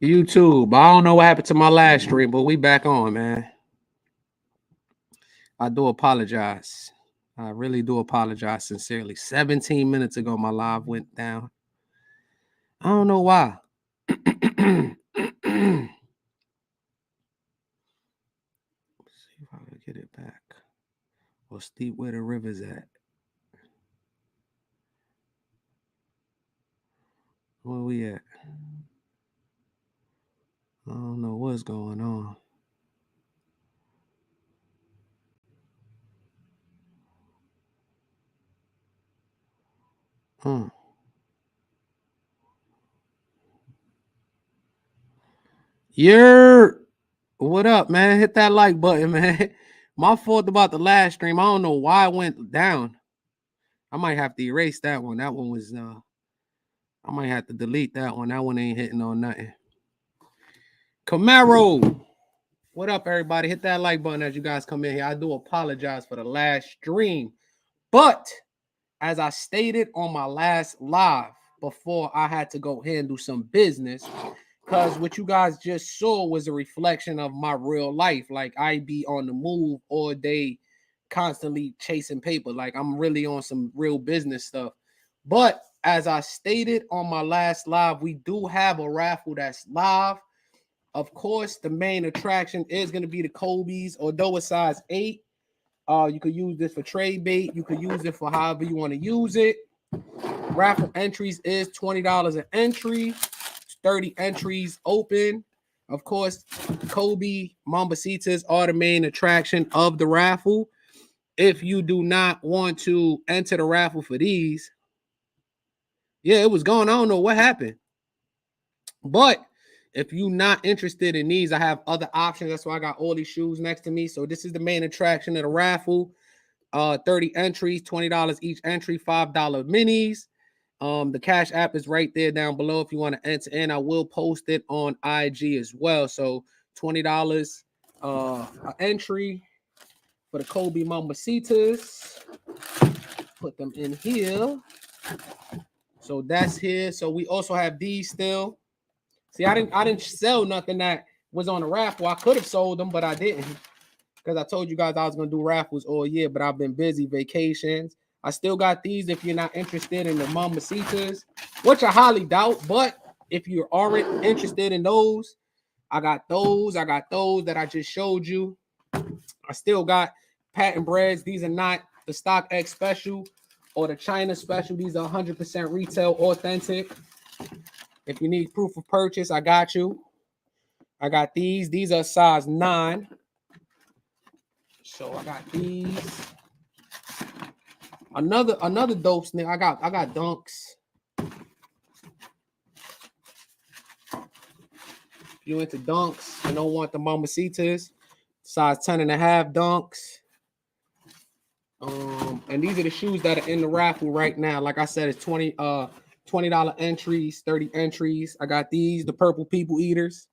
YouTube. I don't know what happened to my last stream, but we back on, man. I do apologize. I really do apologize sincerely. 17 minutes ago, my live went down. I don't know why. Let's see if I can get it back. Or steep where the river's at. Where we at? I don't know what's going on. What up, man? Hit that like button, man. My fault about the last stream. I don't know why it went down. I might have to erase that one. That one was I might have to delete that one. That one ain't hitting on nothing. Camaro. What up, everybody? Hit that like button as you guys come in here. I do apologize for the last stream. But as I stated on my last live before I had to go handle some business, because what you guys just saw was a reflection of my real life. Like, I be on the move all day, constantly chasing paper. Like, I'm really on some real business stuff. But as I stated on my last live, we do have a raffle that's live. Of course, the main attraction is going to be the Kobe's, although it's size 8. You could use this for trade bait. You could use it for however you want to use it. Raffle entries is $20 an entry. 30 entries open. Of course, Kobe Mambacitas are the main attraction of the raffle. If you do not want to enter the raffle for these, yeah, it was gone. I don't know what happened. But if you're not interested in these, I have other options. That's why I got all these shoes next to me. So this is the main attraction of the raffle. 30 entries, $20 each entry, $5 minis. The Cash App is right there down below if you want to enter in. I will post it on IG as well. So $20 an entry for the Kobe Mambacitas. Put them in here. So that's here. So we also have these still. See, I didn't sell nothing that was on the raffle. I could have sold them, but I didn't. Because I told you guys I was going to do raffles all year, but I've been busy, vacations. I still got these if you're not interested in the Mambacitas, which I highly doubt. But if you aren't interested in those, I got those. I got those that I just showed you. I still got patent breads. These are not the StockX special or the China special. These are 100% retail, authentic. If you need proof of purchase, I got you. I got these. These are size 9. So I got these. Another dope sneaker. I got Dunks. If you into Dunks and don't want the Mambacitas, size 10.5 Dunks. And these are the shoes that are in the raffle right now. Like I said, it's $20 entries, 30 entries. I got these, the Purple People Eaters.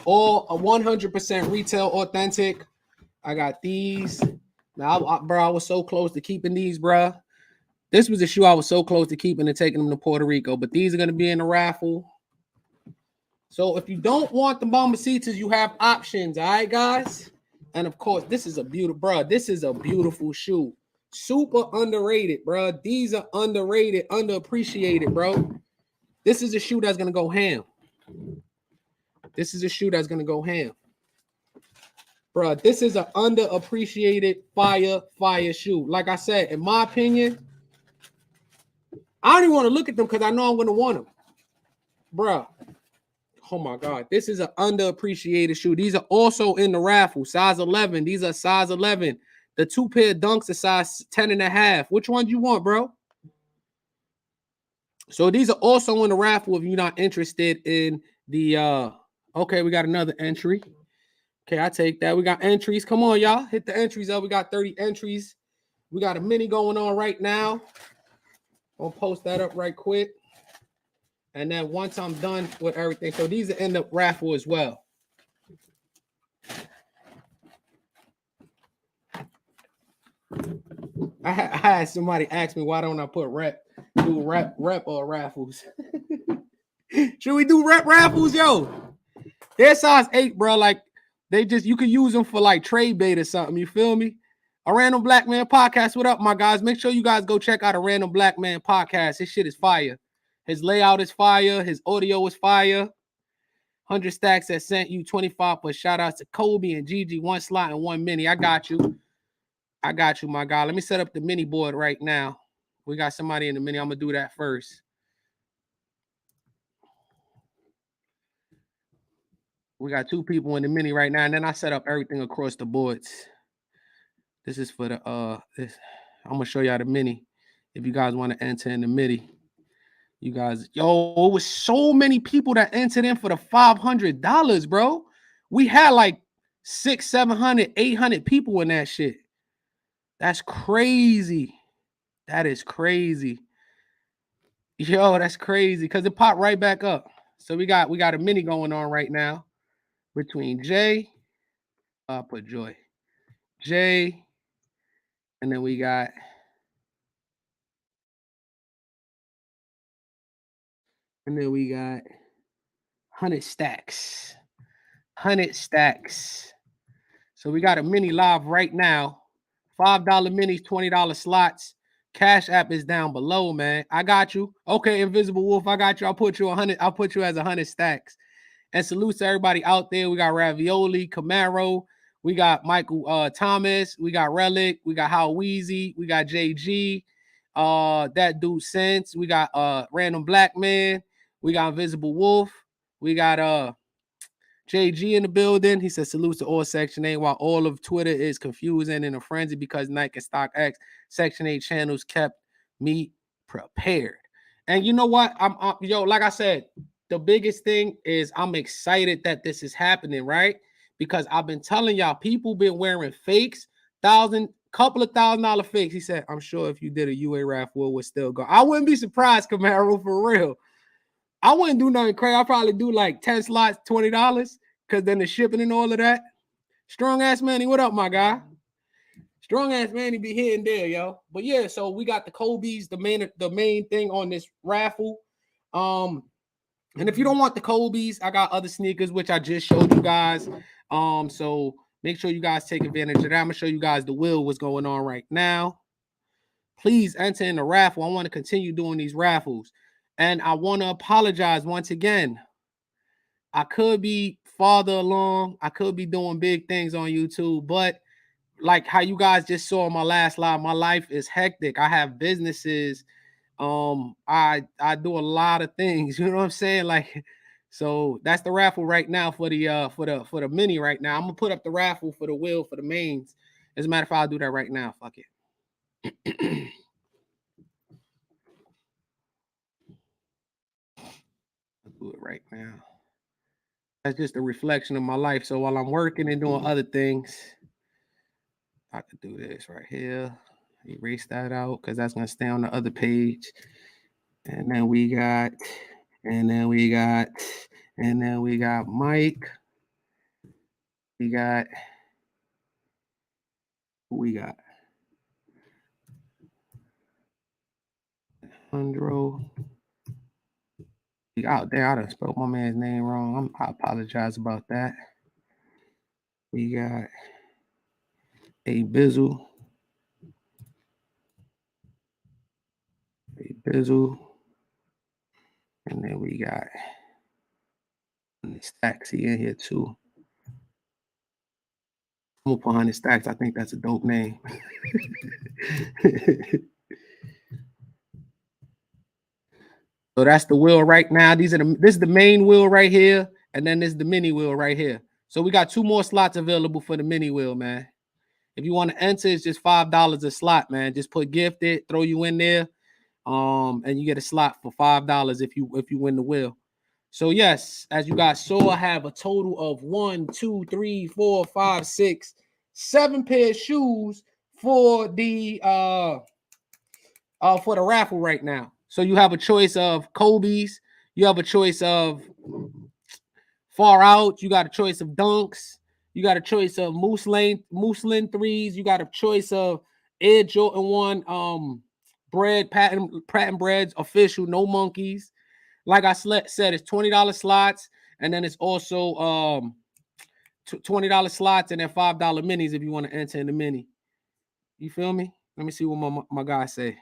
All 100% retail, authentic. I got these. Now, bro, I was so close to keeping these, bro. This was a shoe I was so close to keeping and taking them to Puerto Rico. But these are going to be in the raffle. So if you don't want the Mambacitas, you have options. All right, guys? And, of course, this is a beautiful, bro. This is a beautiful shoe. Super underrated, bro. These are underrated, underappreciated, bro. This is a shoe that's going to go ham. This is a shoe that's going to go ham. Bro, this is an underappreciated fire shoe. Like I said, in my opinion, I don't even want to look at them because I know I'm going to want them. Bro, oh my God. This is an underappreciated shoe. These are also in the raffle, size 11. These are size 11. The 2 pair Dunks are size 10.5. Which one do you want, bro? So these are also in the raffle if you're not interested in the, okay, we got another entry. Okay, I take that. We got entries. Come on, y'all. Hit the entries up. We got 30 entries. We got a mini going on right now. I'll post that up right quick. And then once I'm done with everything, so these are in the raffle as well. I had somebody ask me why don't I put do rep raffles. Should we do rep raffles, yo? They're size 8, bro. Like you can use them for like trade bait or something. You feel me? A Random Black Man podcast. What up, my guys? Make sure you guys go check out a Random Black Man podcast. His shit is fire. His layout is fire. His audio is fire. 100 stacks that sent you 25 for shout outs to Kobe and Gigi. 1 slot and 1 mini. I got you. I got you, my guy. Let me set up the mini board right now. We got somebody in the mini. I'm going to do that first. We got 2 people in the mini right now, and then I set up everything across the boards. This is for the I'm gonna show y'all the mini. If you guys want to enter in the mini, you guys, yo, it was so many people that entered in for the $500, bro. We had like 600, 700, 800 people in that shit. That's crazy. That is crazy. Yo, that's crazy because it popped right back up. So we got a mini going on right now between Jay, put Joy, Jay, and then we got And then we got 100 stacks. 100 stacks. So we got a mini live right now. $5 minis, $20 slots. Cash app is down below, man. I got you. Okay, Invisible Wolf, I got you. I'll put you 100. I'll put you as 100 stacks. And salute to everybody out there. We got Ravioli, Camaro. We got Michael Thomas. We got Relic. We got How Weezy. We got JG. That dude Sense. We got Random Black Man. We got Invisible Wolf. We got JG in the building. He says salutes to all Section 8 while all of Twitter is confusing in a frenzy because Nike and StockX Section 8 channels kept me prepared. And you know what? I'm like I said, the biggest thing is I'm excited that this is happening, right? Because I've been telling y'all, people been wearing fakes, couple of $1,000 fakes. He said, I'm sure if you did a UA raffle, would still go. I wouldn't be surprised, Camaro, for real. I wouldn't do nothing crazy. I'll probably do like 10 slots, $20, because then the shipping and all of that. Strong ass Manny, what up, my guy? Strong ass Manny be here and there, yo. But yeah, so we got the Kobe's, the main thing on this raffle. And if you don't want the Kobe's, I got other sneakers which I just showed you guys. So make sure you guys take advantage of that. I'm gonna show you guys the wheel what's going on right now. Please enter in the raffle. I want to continue doing these raffles. And I want to apologize once again. I could be farther along. I could be doing big things on YouTube, but like how you guys just saw in my last live, my life is hectic. I have businesses. I do a lot of things. You know what I'm saying? Like, so that's the raffle right now for the mini right now. I'm gonna put up the raffle for the wheel for the mains. As a matter of fact, I'll do that right now. Fuck it. I'll do it right now. That's just a reflection of my life. So while I'm working and doing other things, I could do this right here. Erase that out because that's gonna stay on the other page. And then we got Mike. We got Alejandro. Out there, I done spelled my man's name wrong. I apologize about that. We got a Bizzle. And then we got Stacks in here too. I'm gonna put 100 Stacks. I think that's a dope name. So that's the wheel right now. This is the main wheel right here, and then this is the mini wheel right here. So we got 2 more slots available for the mini wheel, man. If you want to enter, it's just $5 a slot, man. Just put gifted, throw you in there, and you get a slot for $5 if you win the wheel. So yes, as you guys saw, I have a total of 1, 2, 3, 4, 5, 6, 7 pair of shoes for the raffle right now. So you have a choice of Kobe's, you have a choice of Far Out, you got a choice of Dunks, you got a choice of Moose Lane threes, you got a choice of Air Jordan 1 bread, patent breads, official, no monkeys. Like I said, it's $20 slots, and then it's also $20 slots and then $5 minis if you want to enter in the mini. You feel me? Let me see what my guy say.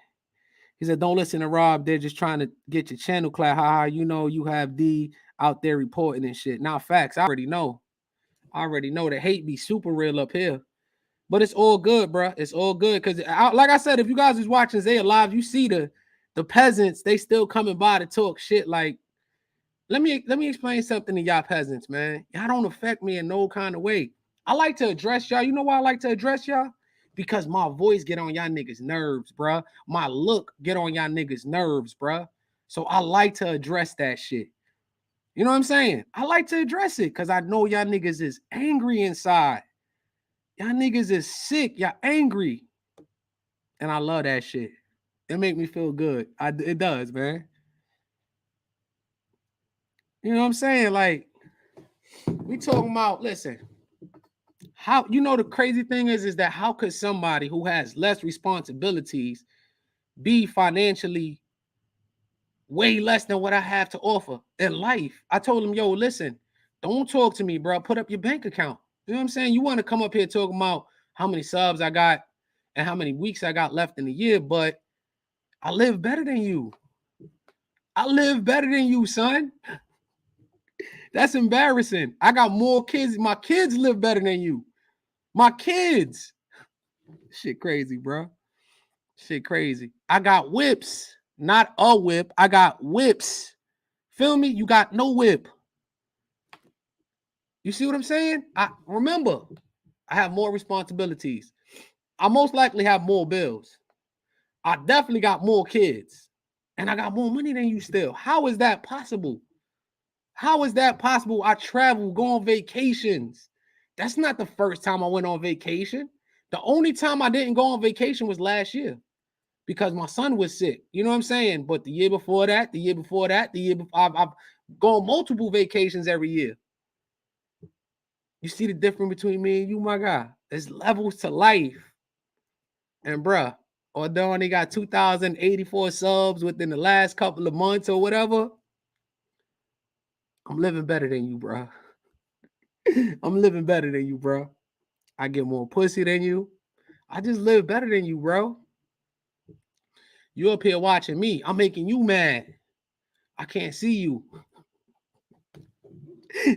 He said, don't listen to Rob. They're just trying to get your channel clap. Haha, you know you have D out there reporting and shit. Now, facts, I already know. I already know the hate be super real up here. But it's all good, bro. It's all good. Because, like I said, if you guys is watching Zaya Live, you see the peasants, they still coming by to talk shit. Like, let me explain something to y'all peasants, man. Y'all don't affect me in no kind of way. I like to address y'all. You know why I like to address y'all? Because my voice get on y'all niggas' nerves, bruh. My look get on y'all niggas' nerves, bruh. So I like to address that shit. You know what I'm saying? I like to address it because I know y'all niggas is angry inside. Y'all niggas is sick. Y'all angry. And I love that shit. It make me feel good. It does, man. You know what I'm saying? Like, we talking about, listen, how, you know, the crazy thing is that how could somebody who has less responsibilities be financially way less than what I have to offer in life? I told him, yo, listen, don't talk to me, bro. Put up your bank account. You know what I'm saying? You want to come up here talking about how many subs I got and how many weeks I got left in the year, but I live better than you. I live better than you, son. That's embarrassing. I got more kids. My kids live better than you. My kids. Shit crazy, bro. Shit crazy. I got whips, not a whip. I got whips. Feel me? You got no whip. You see what I'm saying? I remember, I have more responsibilities. I most likely have more bills. I definitely got more kids. And I got more money than you still. How is that possible? How is that possible? I travel, go on vacations. That's not the first time I went on vacation. The only time I didn't go on vacation was last year because my son was sick. You know what I'm saying? But the year before that, the year before that, the year before, I've gone multiple vacations every year. You see the difference between me and you, my guy? There's levels to life. And bruh, although I only got 2,084 subs within the last couple of months or whatever, I'm living better than you, bruh. I'm living better than you, bro. I get more pussy than you. I just live better than you, bro. You up here watching me. I'm making you mad. I can't see you.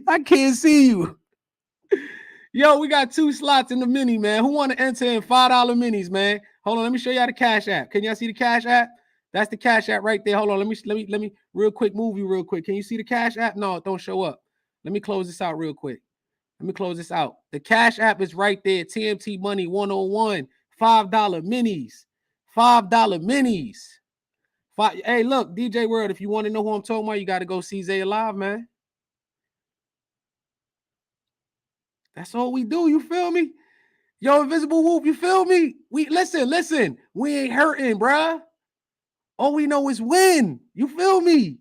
I can't see you. Yo, we got 2 slots in the mini, man. Who want to enter in $5 minis, man? Hold on, let me show y'all the Cash App. Can y'all see the Cash App? That's the Cash App right there. Hold on, let me real quick move you real quick. Can you see the Cash App? No, don't show up. Let me close this out real quick. Let me close this out. The Cash App is right there. TMT Money 101. $5 minis. $5 minis. Hey, look, DJ World, if you want to know who I'm talking about, you got to go see Zay Live, man. That's all we do. You feel me? Yo, Invisible Whoop, you feel me? We listen. We ain't hurting, bruh. All we know is win. You feel me?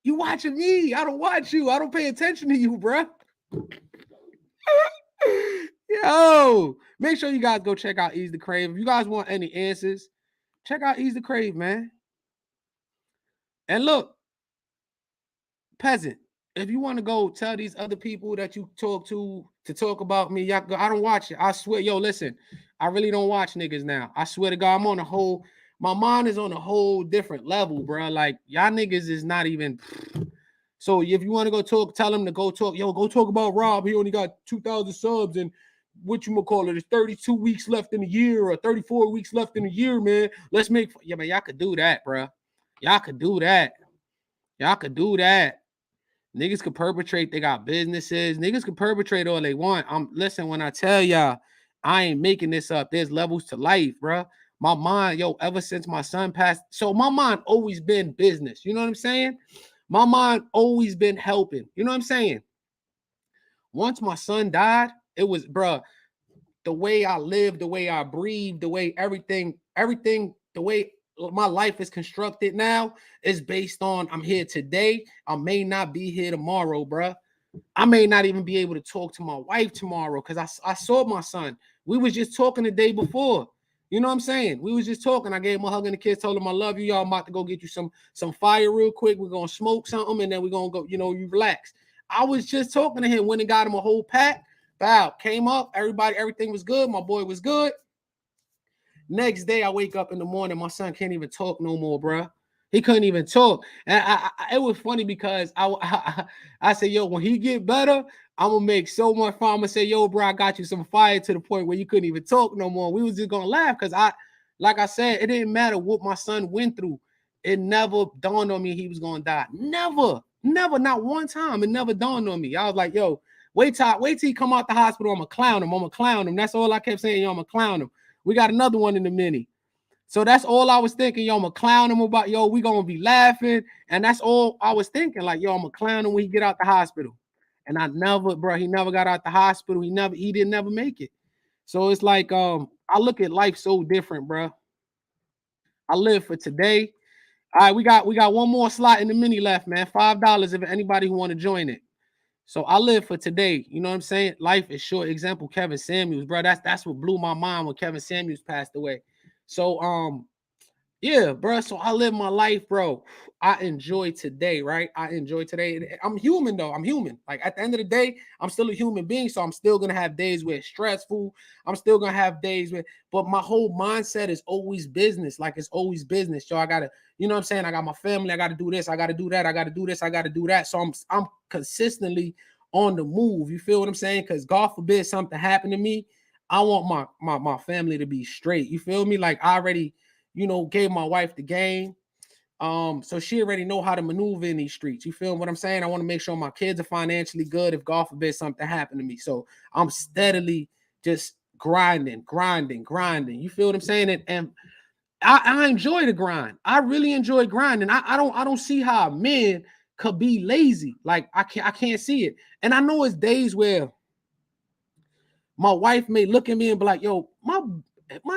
You watching me. I don't watch you. I don't pay attention to you, bruh. Yo, make sure you guys go check out Ease the Crave. If you guys want any answers, check out Ease the Crave, man. And look, peasant, if you want to go tell these other people that you talk to talk about me, y'all go, I don't watch it. I swear, yo, listen, I really don't watch niggas now. I swear to God, I'm on a whole, my mind is on a whole different level, bro. Like, y'all niggas is not even. So if you want to go talk, tell them to go talk. Yo, go talk about Rob. He only got 2,000 subs and what you call it? There's 32 weeks left in the year or 34 weeks left in the year, man. Let's make. Yeah, man, y'all could do that, bro. Y'all could do that. Y'all could do that. Niggas could perpetrate. They got businesses. Niggas could perpetrate all they want. Listen, when I tell y'all, I ain't making this up. There's levels to life, bro. My mind, yo, ever since my son passed, so my mind always been business. You know what I'm saying? My mind always been helping. You know what I'm saying? Once my son died, it was, bro, the way I live, the way I breathe, the way everything, the way my life is constructed now is based on I'm here today. I may not be here tomorrow, bro. I may not even be able to talk to my wife tomorrow because I saw my son. We was just talking the day before. You know what I'm saying? We was just talking. I gave him a hug and the kids, told him I love you. Y'all, I'm about to go get you some fire real quick. We're gonna smoke something and then we're gonna go, you relax. I was just talking to him, went and got him a whole pack. Bow, came up, everything was good. My boy was good. Next day, I wake up in the morning, my son can't even talk no more, bro. He couldn't even talk. And it was funny because I said, yo, when he get better, I'm gonna make so much fun. I'm gonna say, yo, bro, I got you some fire to the point where you couldn't even talk no more. We was just gonna laugh because like I said, it didn't matter what my son went through. It never dawned on me he was gonna die. Never, not one time. It never dawned on me. I was like, yo, wait till he come out the hospital. I'm gonna clown him. I'm gonna clown him. That's all I kept saying. Yo, I'm gonna clown him. We got another one in the mini. So that's all I was thinking. Yo, I'm gonna clown him about, yo, we gonna be laughing. And that's all I was thinking. Like, yo, I'm gonna clown him when he get out the hospital. And he never got out the hospital. He didn't never make it. So it's like, I look at life so different, bro. I live for today. All right, we got one more slot in the mini left, man. $5 if anybody who want to join it. So I live for today. You know what I'm saying? Life is short. Example, Kevin Samuels, bro. That's what blew my mind when Kevin Samuels passed away. So yeah, bro. So I live my life, bro. I enjoy today, right? I enjoy today. I'm human, though. I'm human. Like at the end of the day, I'm still a human being. So I'm still gonna have days where it's stressful. I'm still gonna have days where, but my whole mindset is always business. Like it's always business. So I gotta, you know what I'm saying? I got my family. I gotta do this. I gotta do that. I gotta do this. I gotta do that. So I'm consistently on the move. You feel what I'm saying? Because God forbid something happen to me. I want my family to be straight. You feel me? Like I already gave my wife the game. So she already know how to maneuver in these streets. You feel what I'm saying? I want to make sure my kids are financially good if God forbid something happened to me. So I'm steadily just grinding. You feel what I'm saying? And I enjoy the grind. I really enjoy grinding. I don't see how a man could be lazy. Like I can't see it. And I know it's days where my wife may look at me and be like, yo, my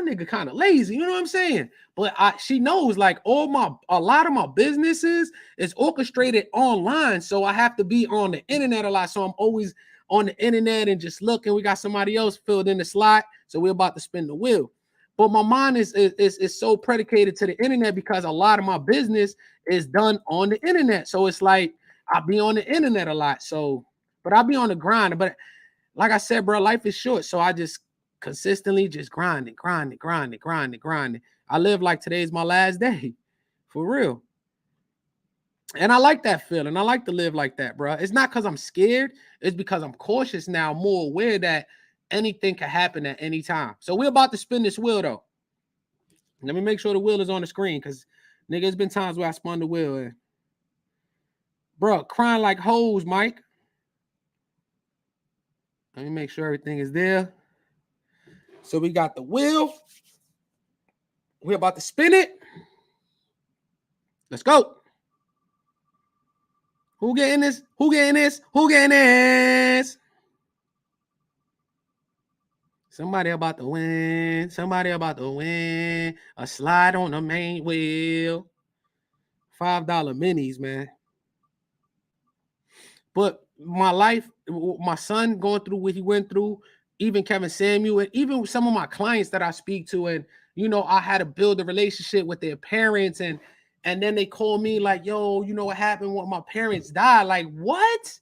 nigga kind of lazy, you know what I'm saying? But she knows like a lot of my businesses is orchestrated online. So I have to be on the internet a lot. So I'm always on the internet and just looking. We got somebody else filled in the slot. So we're about to spin the wheel. But my mind is so predicated to the internet because a lot of my business is done on the internet. So it's like I be on the internet a lot. So, but I be on the grind. But like I said, bro, life is short. So I just consistently just grinding. I live like today's my last day. For real. And I like that feeling. I like to live like that, bro. It's not because I'm scared. It's because I'm cautious now, more aware that anything can happen at any time. So we're about to spin this wheel, though. Let me make sure the wheel is on the screen because, nigga, it's been times where I spun the wheel. And, bro, crying like hoes, Mike. Let me make sure everything is there. So we got the wheel. We're about to spin it. Let's go. Who getting this? Who getting this? Who getting this? Somebody about to win. Somebody about to win. A slide on the main wheel. $5 minis, man. But my life, my son going through what he went through, even Kevin Samuel, and even some of my clients that I speak to, and I had to build a relationship with their parents, and then they call me like, yo, you know what happened when my parents died? Like, what?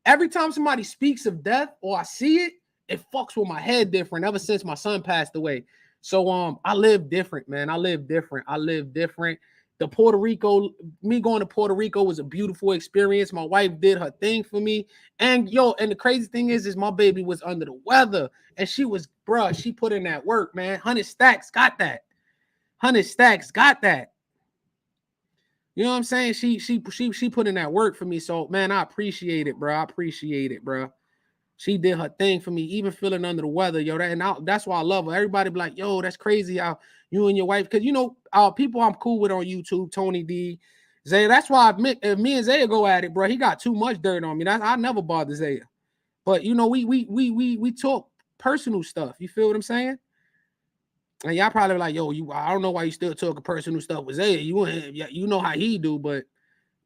Every time somebody speaks of death or I see it, it fucks with my head different ever since my son passed away. So I live different, man. I live different. The Puerto Rico, me going to Puerto Rico was a beautiful experience. My wife did her thing for me. And and the crazy thing is my baby was under the weather. And she was, bruh, she put in that work, man. 100 stacks got that. 100 stacks got that. You know what I'm saying? She put in that work for me. So man, I appreciate it, bro. She did her thing for me, even feeling under the weather, yo. That's why I love her. Everybody be like, yo, that's crazy how you and your wife, because people I'm cool with on YouTube, Tony D, Zay. That's why if me and Zay go at it, bro. He got too much dirt on me. I never bother Zay. But we talk personal stuff. You feel what I'm saying? And y'all probably like, yo, I don't know why you still talking personal stuff with Zay. You know how he do, but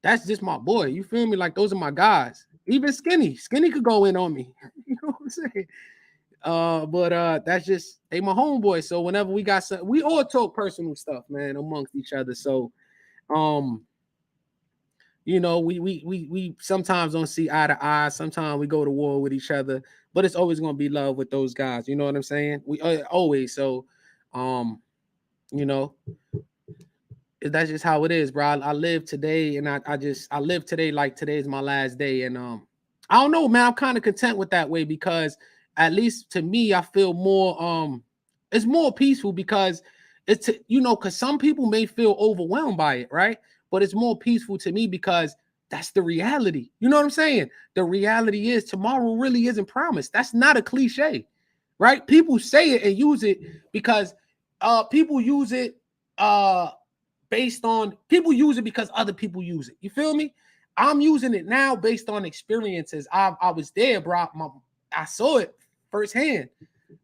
that's just my boy. You feel me? Like those are my guys. Even Skinny could go in on me. You know what I'm saying? But that's just they my homeboy. So whenever we got some, we all talk personal stuff, man, amongst each other. So um, we sometimes don't see eye to eye. Sometimes we go to war with each other, but it's always gonna be love with those guys. You know what I'm saying? We always so um, you know, that's just how it is, bro. I live today, and I live today like today's my last day, and I don't know, man. I'm kind of content with that way because at least to me, I feel more it's more peaceful because it's because some people may feel overwhelmed by it, right? But it's more peaceful to me because that's the reality. You know what I'm saying? The reality is tomorrow really isn't promised. That's not a cliche, right? People say it and use it because people use it based on people use it because other people use it. You feel me? I'm using it now based on experiences. I was there, bro. I saw it firsthand,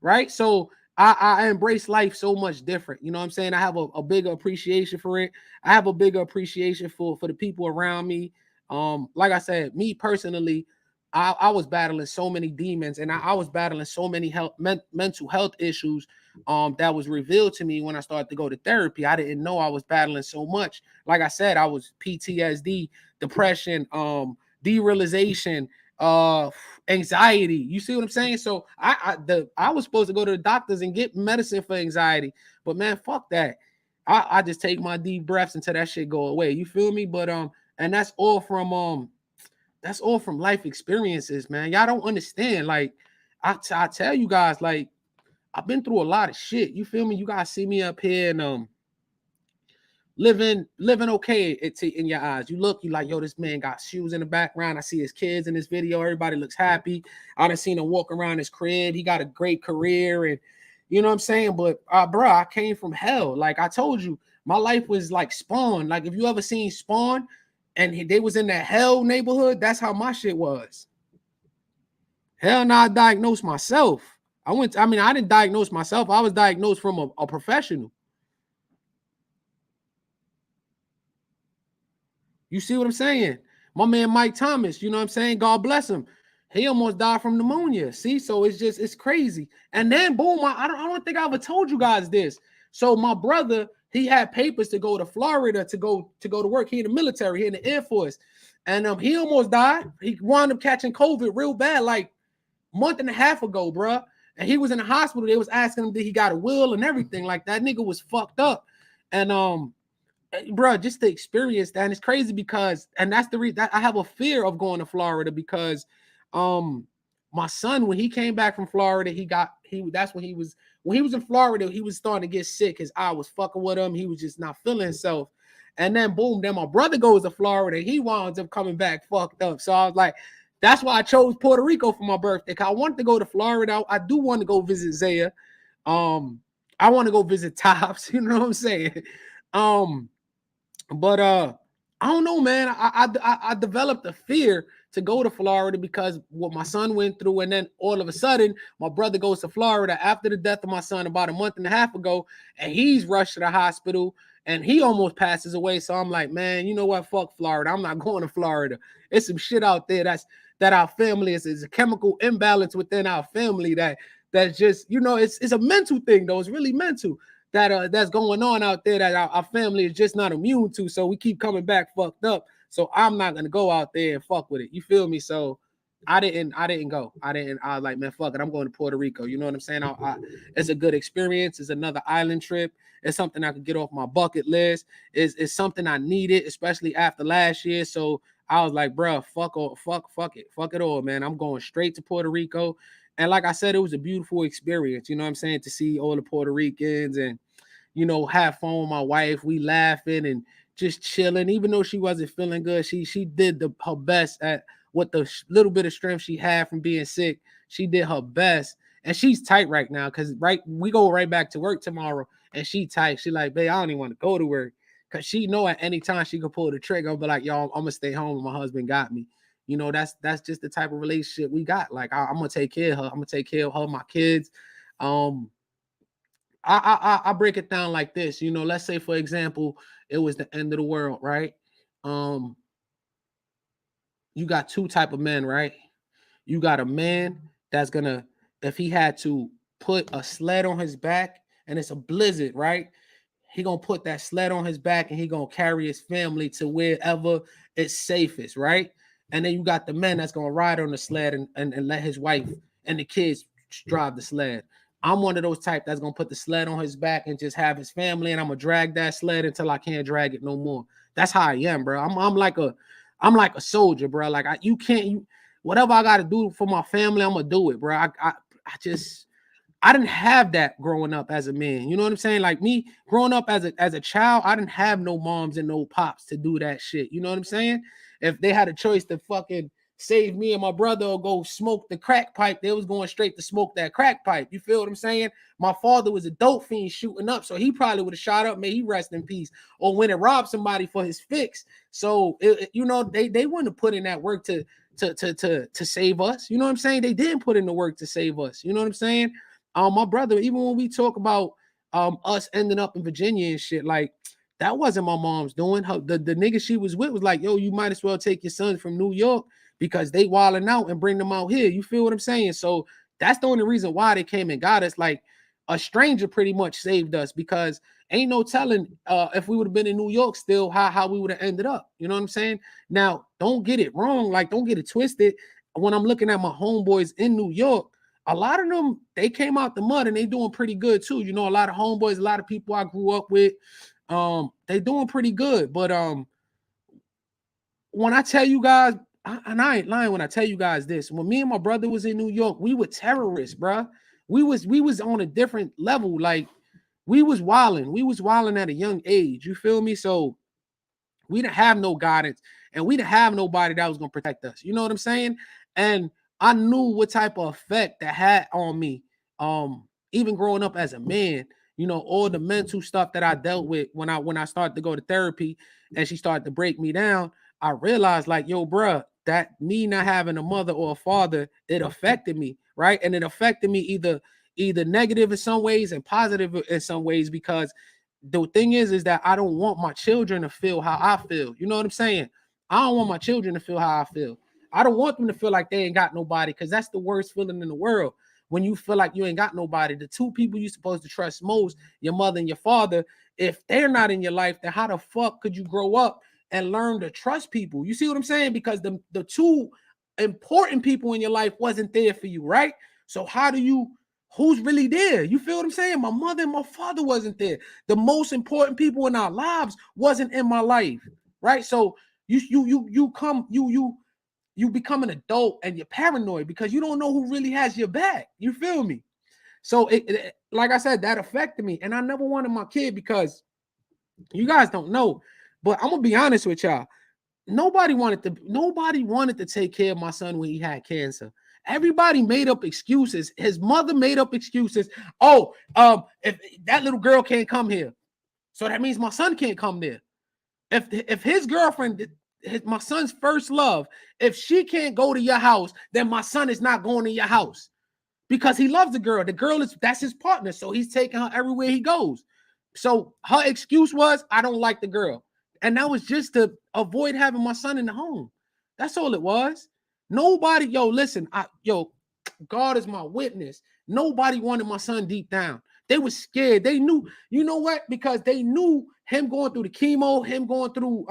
right? So I embrace life so much different. You know what I'm saying? I have a bigger appreciation for it. I have a bigger appreciation for the people around me. Like I said, me personally, I was battling so many demons and I was battling so many mental health issues that was revealed to me when I started to go to therapy. I didn't know I was battling so much. Like I said, I was PTSD, depression, derealization, uh anxiety. You see what I'm saying? So I was supposed to go to the doctors and get medicine for anxiety, but man, fuck that. I just take my deep breaths until that shit go away. You feel me? But and that's all from life experiences, man. Y'all don't understand. Like I tell you guys, like I've been through a lot of shit. You feel me? You guys see me up here and living okay in your eyes. You look, you like, yo, this man got shoes in the background. I see his kids in this video. Everybody looks happy. I done seen him walk around his crib. He got a great career, and you know what I'm saying? But bro, I came from hell. Like I told you, my life was like Spawn. Like if you ever seen Spawn and they was in that hell neighborhood, that's how my shit was. Hell no, I diagnosed myself. I didn't diagnose myself. I was diagnosed from a professional. You see what I'm saying? My man Mike Thomas, you know what I'm saying? God bless him. He almost died from pneumonia. See, so it's crazy. And then boom, I don't think I ever told you guys this. So my brother, he had papers to go to Florida to go to work. He in the military, he in the Air Force, and he almost died. He wound up catching COVID real bad, like a month and a half ago, bro. And he was in the hospital. They was asking him did he got a will and everything. Like that nigga was fucked up, and bro, just to experience that. And it's crazy because, and that's the reason I have a fear of going to Florida because, my son, when he came back from Florida, that's when he was in Florida, he was starting to get sick. His eye was fucking with him. He was just not feeling himself. And then boom, then my brother goes to Florida. He winds up coming back fucked up. So I was like, that's why I chose Puerto Rico for my birthday. Cause I wanted to go to Florida. I do want to go visit Zaya. I want to go visit Tops. You know what I'm saying? Um, but I don't know, man. I developed a fear to go to Florida because what my son went through, and then all of a sudden, my brother goes to Florida after the death of my son about a month and a half ago, and he's rushed to the hospital and he almost passes away. So I'm like, man, you know what? Fuck Florida. I'm not going to Florida. It's some shit out there that our family is a chemical imbalance within our family that's just it's a mental thing though. It's really mental that's going on out there that our family is just not immune to. So we keep coming back fucked up. So I'm not gonna go out there and fuck with it. You feel me? So I didn't go. I was like, man, fuck it. I'm going to Puerto Rico. You know what I'm saying? It's a good experience. It's another island trip. It's something I could get off my bucket list. It's something I needed, especially after last year. So I was like, bro, fuck it all, man. I'm going straight to Puerto Rico. And like I said, it was a beautiful experience. You know what I'm saying? To see all the Puerto Ricans and have fun with my wife. We laughing and just chilling. Even though she wasn't feeling good, she did her best at what the little bit of strength she had from being sick. She did her best, and she's tight right now because we go right back to work tomorrow, and she tight. She like, babe, I don't even want to go to work because she know at any time she could pull the trigger. I'll be like, y'all, I'm gonna stay home. And my husband got me. That's just the type of relationship we got. Like I'm gonna take care of her. I'm gonna take care of her, my kids. Um, I break it down like this. Let's say for example, it was the end of the world, right? Um, you got two type of men, right? You got a man that's gonna if he had to put a sled on his back and it's a blizzard, right? He gonna put that sled on his back and he gonna carry his family to wherever it's safest, right? And then you got the men that's gonna ride on the sled and let his wife and the kids drive the sled. I'm one of those type that's gonna put the sled on his back and just have his family, and I'm gonna drag that sled until I can't drag it no more. That's how I am, bro. I'm like a soldier, bro. Like you can't whatever I gotta do for my family, I'm gonna do it, bro. I didn't have that growing up as a man. You know what I'm saying? Like me growing up as a child, I didn't have no moms and no pops to do that shit. You know what I'm saying? If they had a choice to fucking save me and my brother or go smoke the crack pipe, they was going straight to smoke that crack pipe. You feel what I'm saying? My father was a dope fiend shooting up, so he probably would have shot up. May he rest in peace. Or went and robbed somebody for his fix. So they wouldn't have put in that work to save us. You know what I'm saying? They didn't put in the work to save us. You know what I'm saying? My brother, even when we talk about us ending up in Virginia and shit, like that wasn't my mom's doing. The nigga she was with was like, yo, you might as well take your sons from New York because they wilding out and bring them out here. You feel what I'm saying? So that's the only reason why they came and got us. Like a stranger pretty much saved us, because ain't no telling if we would have been in New York still how we would have ended up. You know what I'm saying? Now, don't get it wrong. Like, don't get it twisted. When I'm looking at my homeboys in New York, a lot of them, they came out the mud and they doing pretty good too. You know, a lot of homeboys, a lot of people I grew up with, they doing pretty good. But when I tell you guys, and I ain't lying when I tell you guys this, when me and my brother was in New York, we were terrorists, bro. We was on a different level. Like we was wilding at a young age. You feel me? So we didn't have no guidance, and we didn't have nobody that was gonna protect us. You know what I'm saying? And I knew what type of effect that had on me. Even growing up as a man, you know, all the mental stuff that I dealt with when I started to go to therapy and she started to break me down, I realized like, yo, bruh, that me not having a mother or a father, it affected me, right? And it affected me either negative in some ways and positive in some ways, because the thing is that I don't want my children to feel how I feel. You know what I'm saying? I don't want my children to feel how I feel. I don't want them to feel like they ain't got nobody, because that's the worst feeling in the world. When you feel like you ain't got nobody, the two people you're supposed to trust most, your mother and your father, if they're not in your life, then how the fuck could you grow up and learn to trust people? You see what I'm saying? Because the two important people in your life wasn't there for you, right? So who's really there? You feel what I'm saying? My mother and my father wasn't there. The most important people in our lives wasn't in my life, right? So you become an adult and you're paranoid because you don't know who really has your back. You feel me? So like I said, that affected me, and I never wanted my kid, because you guys don't know, but I'm gonna be honest with y'all. Nobody wanted to take care of my son when he had cancer. Everybody made up excuses. His mother made up excuses. Oh, if that little girl can't come here, so that means my son can't come there. If his girlfriend, my son's first love, if she can't go to your house, then my son is not going to your house, because he loves the girl. The girl that's his partner, so he's taking her everywhere he goes. So her excuse was, I don't like the girl. And that was just to avoid having my son in the home. That's all it was. Nobody, listen, God is my witness. Nobody wanted my son deep down. They were scared. They knew, you know what? Because they knew him going through the chemo, him going through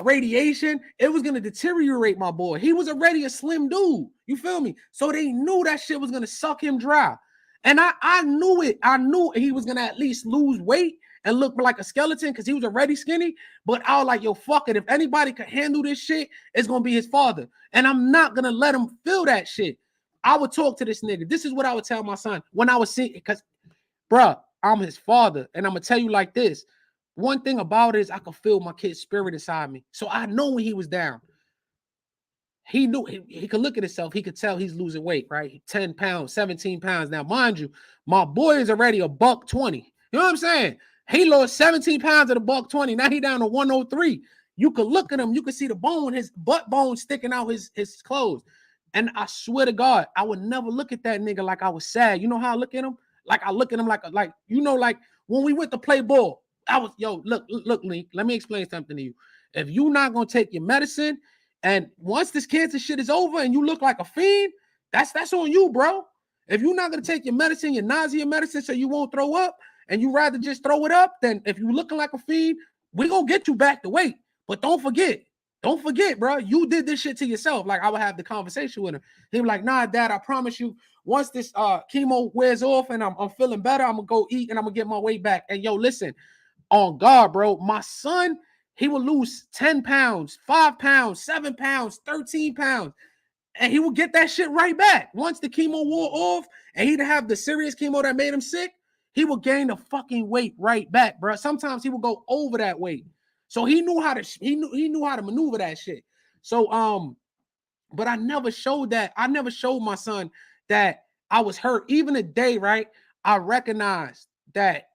radiation, it was gonna deteriorate my boy. He was already a slim dude. You feel me? So they knew that shit was gonna suck him dry. And I knew it. I knew he was gonna at least lose weight and look like a skeleton, because he was already skinny. But I was like, yo, fuck it. If anybody could handle this shit, it's gonna be his father. And I'm not gonna let him feel that shit. I would talk to this nigga. This is what I would tell my son when I was seeing, because, bruh, I'm his father. And I'm gonna tell you like this. One thing about it is I could feel my kid's spirit inside me. So I know when he was down. He knew he could look at himself. He could tell he's losing weight, right? 10 pounds, 17 pounds. Now, mind you, my boy is already a $120. You know what I'm saying? He lost 17 pounds at a $120. Now he down to 103. You could look at him. You could see the bone, his butt bone sticking out his clothes. And I swear to God, I would never look at that nigga like I was sad. You know how I look at him? Like I look at him like when we went to play ball, I was, look, Link, let me explain something to you. If you're not going to take your medicine, and once this cancer shit is over and you look like a fiend, That's on you, bro. If you're not gonna take your medicine, your nausea medicine, so you won't throw up, and you rather just throw it up, then if you're looking like a fiend, we gonna get you back to weight. But don't forget, bro, you did this shit to yourself. Like I would have the conversation with him. He was like, nah, dad, I promise you, once this chemo wears off and I'm feeling better, I'm gonna go eat and I'm gonna get my weight back. And yo, listen, on God, bro, my son, he will lose 10 pounds, 5 pounds, 7 pounds, 13 pounds. And he will get that shit right back. Once the chemo wore off and he didn't have the serious chemo that made him sick, he will gain the fucking weight right back, bro. Sometimes he will go over that weight. So he knew how to maneuver that shit. So but I never showed that. I never showed my son that I was hurt. Even a day, right? I recognized that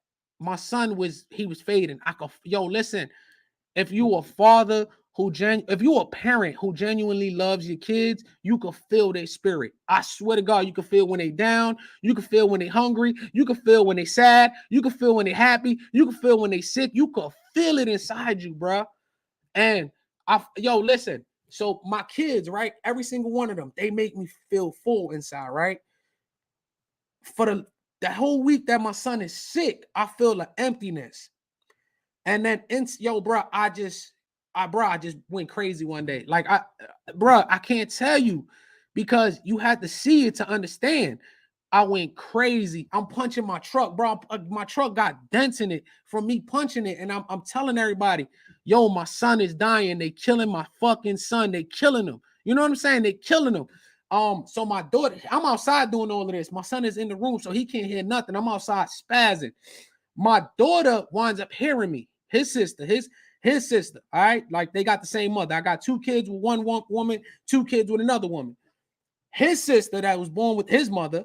my son was fading. Listen, if you a father if you a parent who genuinely loves your kids, you can feel their spirit. I swear to God, you can feel when they down, you can feel when they hungry, you can feel when they sad, you can feel when they happy, you can feel when they sick, you can feel it inside you, bro. And listen. So my kids, right? Every single one of them, they make me feel full inside, right? For the whole week that my son is sick, I feel an emptiness. And then, bro, I just went crazy one day. Like, I can't tell you because you had to see it to understand. I went crazy. I'm punching my truck, bro. My truck got dents in it from me punching it. And I'm telling everybody, yo, my son is dying. They killing my fucking son. They killing him. You know what I'm saying? They killing him. So my daughter, I'm outside doing all of this. My son is in the room, so he can't hear nothing. I'm outside spazzing. My daughter winds up hearing me. His sister, his sister. All right, like they got the same mother. I got 2 kids with one woman, 2 kids with another woman. His sister that was born with his mother,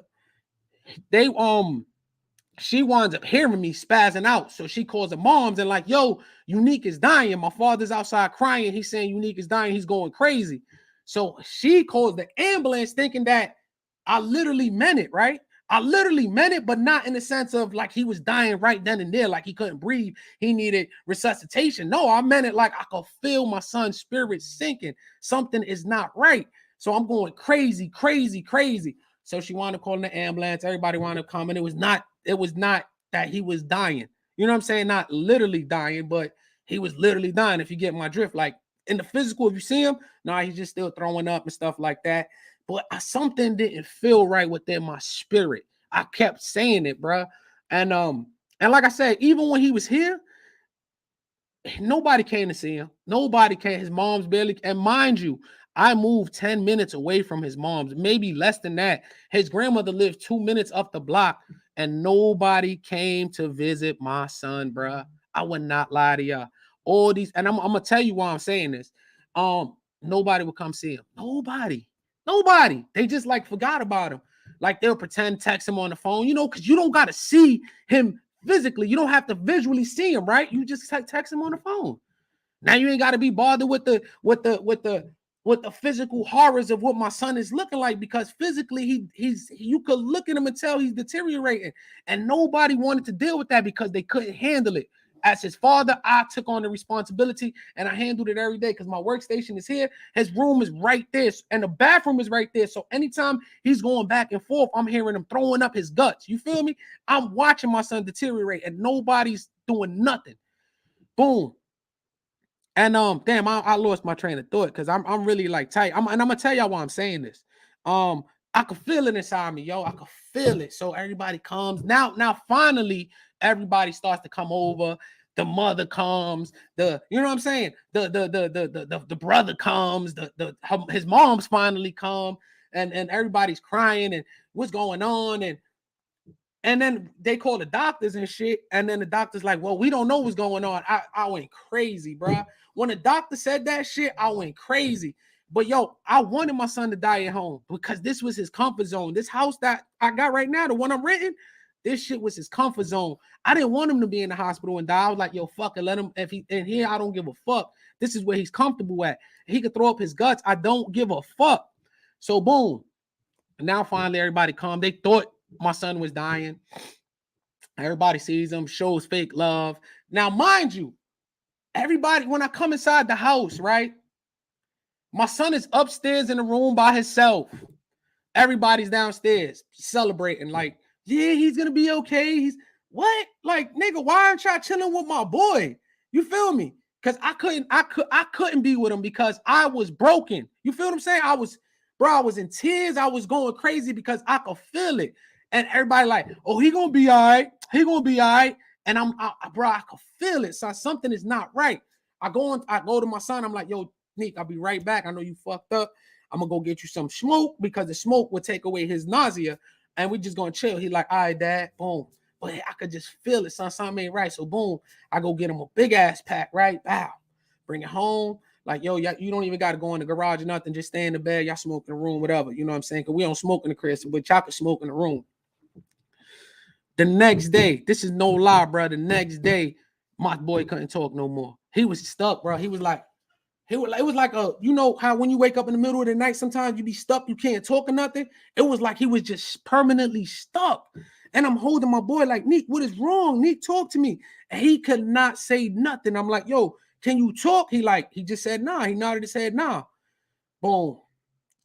she winds up hearing me spazzing out. So she calls her moms and like, yo, Unique is dying. My father's outside crying. He's saying Unique is dying. He's going crazy. So she calls the ambulance thinking that I literally meant it, right? I literally meant it, but not in the sense of like he was dying right then and there, like he couldn't breathe. He needed resuscitation. No, I meant it like I could feel my son's spirit sinking. Something is not right. So I'm going crazy, crazy, crazy. So she wound up calling the ambulance. Everybody wound up coming. It was not that he was dying. You know what I'm saying? Not literally dying, but he was literally dying. If you get my drift, like in the physical, if you see him, he's just still throwing up and stuff like that. But something didn't feel right within my spirit. I kept saying it, bro. And like I said, even when he was here, nobody came to see him. Nobody came. His mom's barely. And mind you, I moved 10 minutes away from his mom's, maybe less than that. His grandmother lived 2 minutes up the block, and nobody came to visit my son, bro. I would not lie to y'all. All these, and I'm gonna tell you why I'm saying this. Nobody would come see him. Nobody. They just like forgot about him. Like they'll pretend text him on the phone, because you don't gotta see him physically. You don't have to visually see him, right? You just text him on the phone. Now you ain't got to be bothered with the physical horrors of what my son is looking like, because physically you could look at him and tell he's deteriorating, and nobody wanted to deal with that because they couldn't handle it. As his father, I took on the responsibility and I handled it every day because my workstation is here. His room is right there and the bathroom is right there. So anytime he's going back and forth, I'm hearing him throwing up his guts. You feel me? I'm watching my son deteriorate and nobody's doing nothing. Boom. And damn, I lost my train of thought because I'm really like tight. And I'm gonna tell y'all why I'm saying this. I could feel it inside me, yo. I could feel it. So everybody comes now. Finally, everybody starts to come over. The mother comes. You know what I'm saying? The brother comes. His mom's finally come, and everybody's crying and what's going on and then they call the doctors and shit. And then the doctor's like, well, we don't know what's going on. I went crazy, bro. When the doctor said that shit, I went crazy. But yo, I wanted my son to die at home because this was his comfort zone. This house that I got right now, the one I'm renting, this shit was his comfort zone. I didn't want him to be in the hospital and die. I was like, yo, fuck it. Let him, if he in here, I don't give a fuck. This is where he's comfortable at. He could throw up his guts. I don't give a fuck. So boom. Now finally everybody come. They thought my son was dying. Everybody sees him, shows fake love. Now, mind you, everybody, when I come inside the house, right? My son is upstairs in the room by himself. Everybody's downstairs celebrating, like, yeah, he's gonna be okay. He's what? Like, nigga, why aren't y'all chilling with my boy? You feel me? Because I couldn't be with him because I was broken. You feel what I'm saying? I was in tears. I was going crazy because I could feel it. And everybody like, oh, he gonna be all right. He gonna be all right. And I could feel it. So something is not right. I go to my son. I'm like, yo, Nick, I'll be right back. I know you fucked up. I'm gonna go get you some smoke because the smoke would take away his nausea, and we just gonna chill. He like, all right, dad, boom. But I could just feel it. Something ain't right. So boom, I go get him a big ass pack, right? Bow, bring it home. Like, yo, you don't even got to go in the garage or nothing. Just stay in the bed. Y'all smoke in the room, whatever. You know what I'm saying? Because we don't smoke in the crib, but y'all can smoke in the room. The next day, this is no lie, bro. The next day, my boy couldn't talk no more. He was stuck, bro. He was like, it was like you know how when you wake up in the middle of the night, sometimes you be stuck, you can't talk or nothing. It was like he was just permanently stuck. And I'm holding my boy like, Neek, what is wrong? Neek, talk to me. And he could not say nothing. I'm like, yo, can you talk? He just said, nah. He nodded his head, nah. Boom.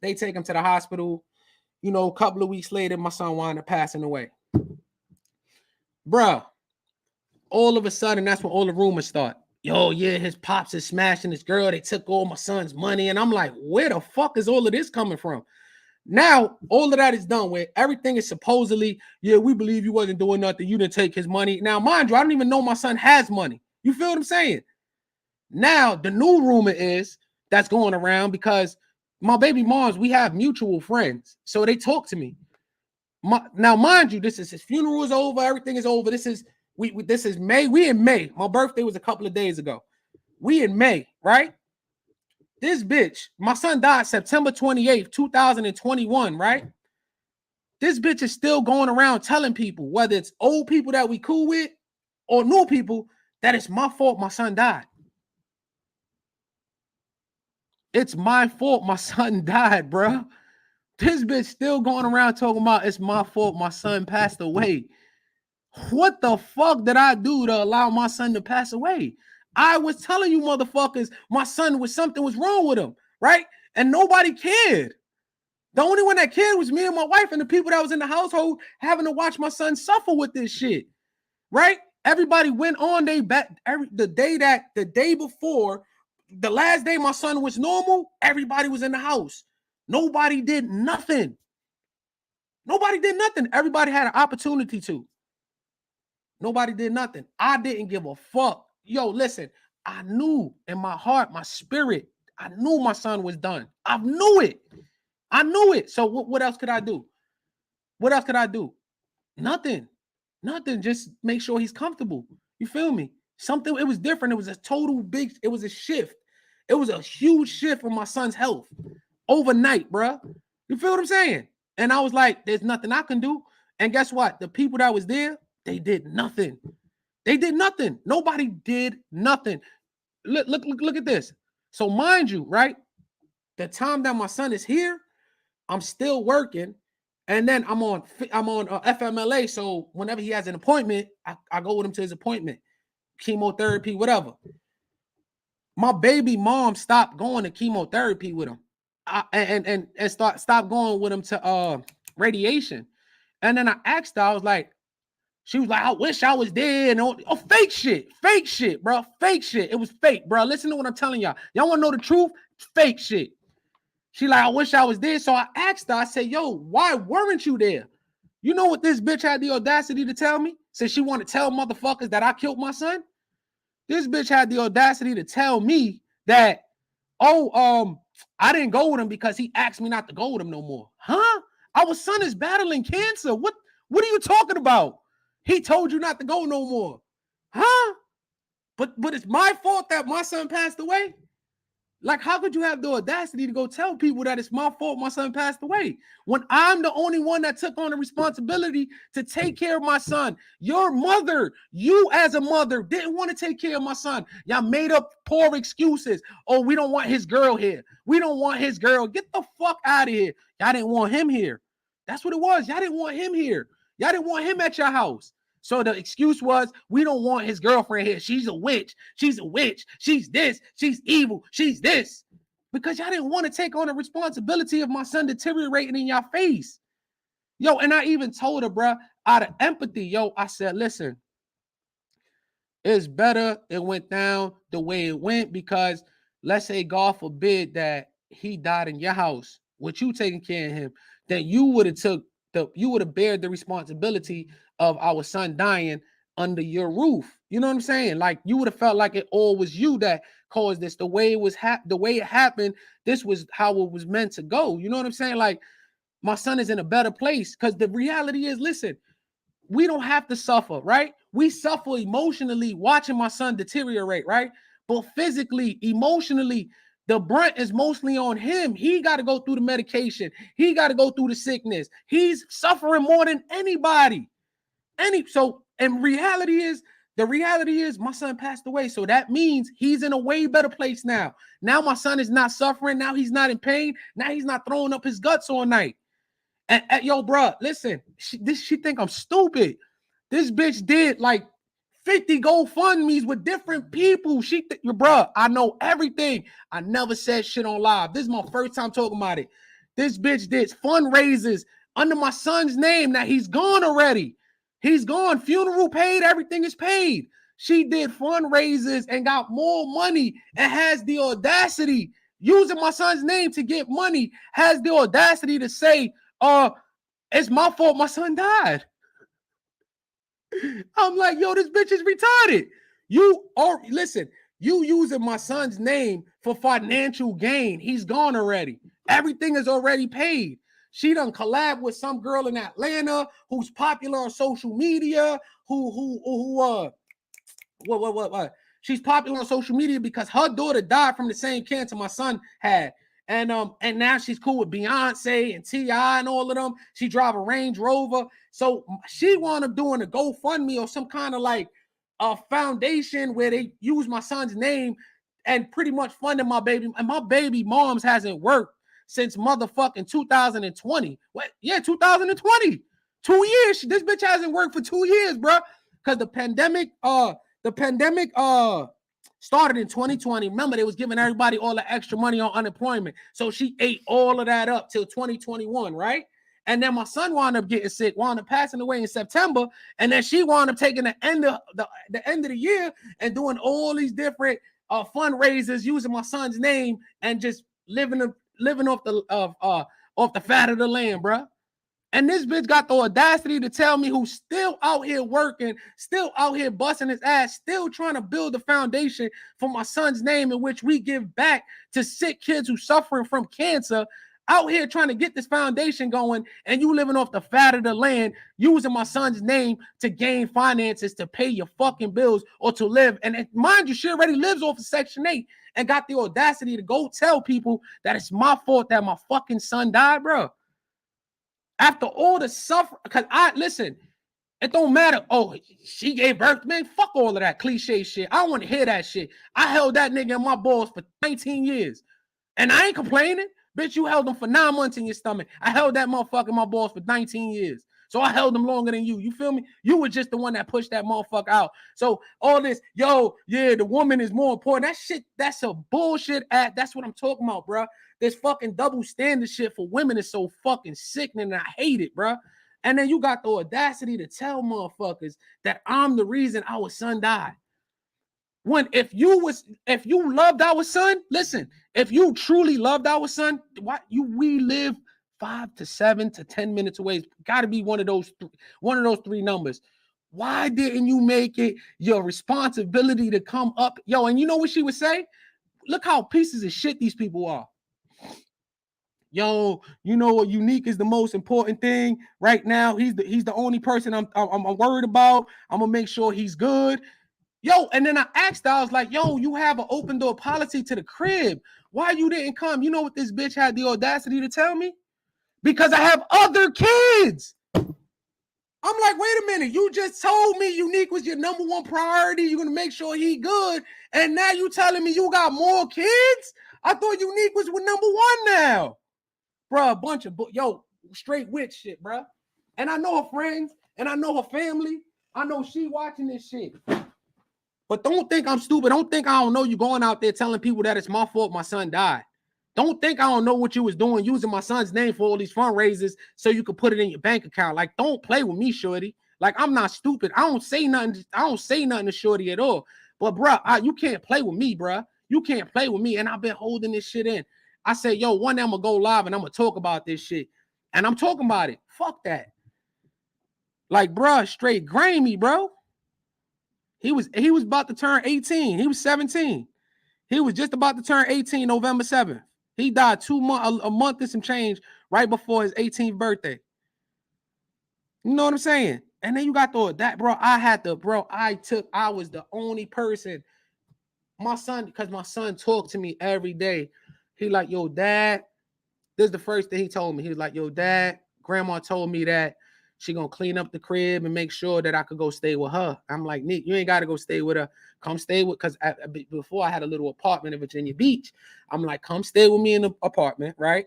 They take him to the hospital. You know, a couple of weeks later, my son wound up passing away. Bruh, all of a sudden, that's when all the rumors start. Yo, yeah, his pops is smashing his girl. They took all my son's money. And I'm like, where the fuck is all of this coming from? Now, all of that is done with. Everything is supposedly, yeah, we believe you wasn't doing nothing. You didn't take his money. Now, mind you, I don't even know my son has money. You feel what I'm saying? Now, the new rumor is that's going around because my baby moms, we have mutual friends. So they talk to me. Now, mind you, this is his funeral is over. Everything is over. This is May. We in May. My birthday was a couple of days ago. We in May, right? This bitch, my son died September 28th, 2021, right? This bitch is still going around telling people, whether it's old people that we cool with or new people, that it's my fault my son died. It's my fault my son died, bro. This bitch still going around talking about it's my fault my son passed away. What the fuck did I do to allow my son to pass away? I was telling you motherfuckers my son something was wrong with him, right? And nobody cared. The only one that cared was me and my wife and the people that was in the household having to watch my son suffer with this shit, right? Everybody went on the day before, the last day my son was normal, everybody was in the house. Nobody did nothing. Nobody did nothing. Everybody had an opportunity to. Nobody did nothing. I didn't give a fuck. Yo, listen, I knew in my heart, my spirit, I knew my son was done. I knew it. I knew it. So what else could I do? What else could I do? Nothing. Nothing. Just make sure he's comfortable. You feel me? Something, it was different. It was it was a shift. It was a huge shift for my son's health overnight, bro. You feel what I'm saying? And I was like, there's nothing I can do. And guess what? The people that was there, they did nothing. They did nothing. Nobody did nothing. Look at this. So mind you, right? The time that my son is here, I'm still working, and then I'm on FMLA. So whenever he has an appointment, I go with him to his appointment, chemotherapy, whatever. My baby mom stopped going to chemotherapy with him, and stop going with him to radiation. And then I asked her, I was like, she was like, I wish I was there. And fake shit, bro, fake shit. It was fake, bro. Listen to what I'm telling y'all. Y'all want to know the truth? Fake shit. She like, I wish I was there. So I asked her, I said, yo, why weren't you there? You know what this bitch had the audacity to tell me? Said she want to tell motherfuckers that I killed my son? This bitch had the audacity to tell me that, I didn't go with him because he asked me not to go with him no more. Huh? Our son is battling cancer. What are you talking about? He told you not to go no more. Huh? But it's my fault that my son passed away? Like, how could you have the audacity to go tell people that it's my fault my son passed away when I'm the only one that took on the responsibility to take care of my son? Your mother, you as a mother, didn't want to take care of my son. Y'all made up poor excuses. Oh, we don't want his girl here. We don't want his girl. Get the fuck out of here. Y'all didn't want him here. That's what it was. Y'all didn't want him here. Y'all didn't want him at your house. So the excuse was, we don't want his girlfriend here. She's a witch. She's a witch. She's this. She's evil. She's this. because y'all didn't want to take on the responsibility of my son deteriorating in your face. Yo, and I even told her, bro, out of empathy, yo, I said, listen, it's better it went down the way it went, because let's say, God forbid, that he died in your house with you taking care of him, then you would have bared the responsibility of our son dying under your roof. You know what I'm saying? Like, you would have felt like it all was you that caused this. The way it was the way it happened, this was how it was meant to go. You know what I'm saying? Like, my son is in a better place, because the reality is, listen, we don't have to suffer, right? We suffer emotionally watching my son deteriorate, right? But physically, emotionally, the brunt is mostly on him. He got to go through the medication. He got to go through the sickness. He's suffering more than anybody. And the reality is my son passed away. So that means he's in a way better place now. Now my son is not suffering. Now he's not in pain. Now he's not throwing up his guts all night. And yo, bro, listen, she think I'm stupid. This bitch did like 50 GoFundMe's with different people. Bro, I know everything. I never said shit on live. This is my first time talking about it. This bitch did fundraisers under my son's name. Now he's gone already. He's gone. Funeral paid. Everything is paid. She did fundraisers and got more money and has the audacity, using my son's name to get money, has the audacity to say, it's my fault my son died. I'm like, yo, this bitch is retarded. Listen, you using my son's name for financial gain. He's gone already. Everything is already paid. She done collab with some girl in Atlanta who's popular on social media, what? She's popular on social media because her daughter died from the same cancer my son had. And now she's cool with Beyonce and T.I. and all of them. She drive a Range Rover. So she wound up doing a GoFundMe or some kind of like a foundation where they use my son's name and pretty much funding my baby. And my baby mom's hasn't worked since motherfucking 2020. What? Yeah, 2020. 2 years. This bitch hasn't worked for 2 years, bro. Because the pandemic started in 2020. Remember, they was giving everybody all the extra money on unemployment. So she ate all of that up till 2021, right? And then my son wound up getting sick, wound up passing away in September. And then she wound up taking the end of the year and doing all these different fundraisers using my son's name and just living off the fat of the land, bro. And this bitch got the audacity to tell me, who's still out here working, still out here busting his ass, still trying to build a foundation for my son's name in which we give back to sick kids who suffering from cancer, out here trying to get this foundation going, and you living off the fat of the land, using my son's name to gain finances to pay your fucking bills or to live. And mind you, she already lives off of Section 8 and got the audacity to go tell people that it's my fault that my fucking son died, bro. After all the suffering, because listen, it don't matter. Oh, she gave birth, man. Fuck all of that cliche shit. I don't want to hear that shit. I held that nigga in my balls for 19 years. And I ain't complaining. Bitch, you held him for 9 months in your stomach. I held that motherfucker in my balls for 19 years. So I held him longer than you. You feel me? You were just the one that pushed that motherfucker out. So all this, the woman is more important. That shit, that's a bullshit act. That's what I'm talking about, bro. This fucking double standard shit for women is so fucking sickening, and I hate it, bro. And then you got the audacity to tell motherfuckers that I'm the reason our son died. When if you loved our son, listen, if you truly loved our son, we live 5 to 7 to 10 minutes away. It's got to be one of those three numbers. Why didn't you make it your responsibility to come up? Yo, and you know what she would say? Look how pieces of shit these people are. Yo, you know what? Unique is the most important thing right now. He's the only person I'm worried about. I'm gonna make sure he's good. Yo, and then I asked her, I was like, yo, you have an open door policy to the crib. Why you didn't come? You know what this bitch had the audacity to tell me? Because I have other kids. I'm like, wait a minute. You just told me Unique was your number one priority. You're going to make sure he good. And now you telling me you got more kids? I thought Unique was with number one now. Bro, a bunch of, straight witch shit, bro. And I know her friends, and I know her family. I know she watching this shit. But don't think I'm stupid. Don't think I don't know you going out there telling people that it's my fault my son died. Don't think I don't know what you was doing using my son's name for all these fundraisers so you could put it in your bank account. Like, don't play with me, shorty. Like, I'm not stupid. I don't say nothing. I don't say nothing to shorty at all. But, bro, you can't play with me, bro. You can't play with me. And I've been holding this shit in. I said, yo, one day I'm going to go live and I'm going to talk about this shit. And I'm talking about it. Fuck that. Like, bro, straight grimy, bro. He was about to turn 18. He was 17. He was just about to turn 18 November 7th. He died a month and some change right before his 18th birthday. You know what I'm saying? And then you got that, bro. I was the only person. My son, because my son talked to me every day. He like, yo, dad. This is the first thing he told me. He was like, yo, dad, grandma told me that she gonna clean up the crib and make sure that I could go stay with her. I'm like, Nick, you ain't gotta go stay with her. Come stay with, because before I had a little apartment in Virginia Beach. I'm like, come stay with me in the apartment, right?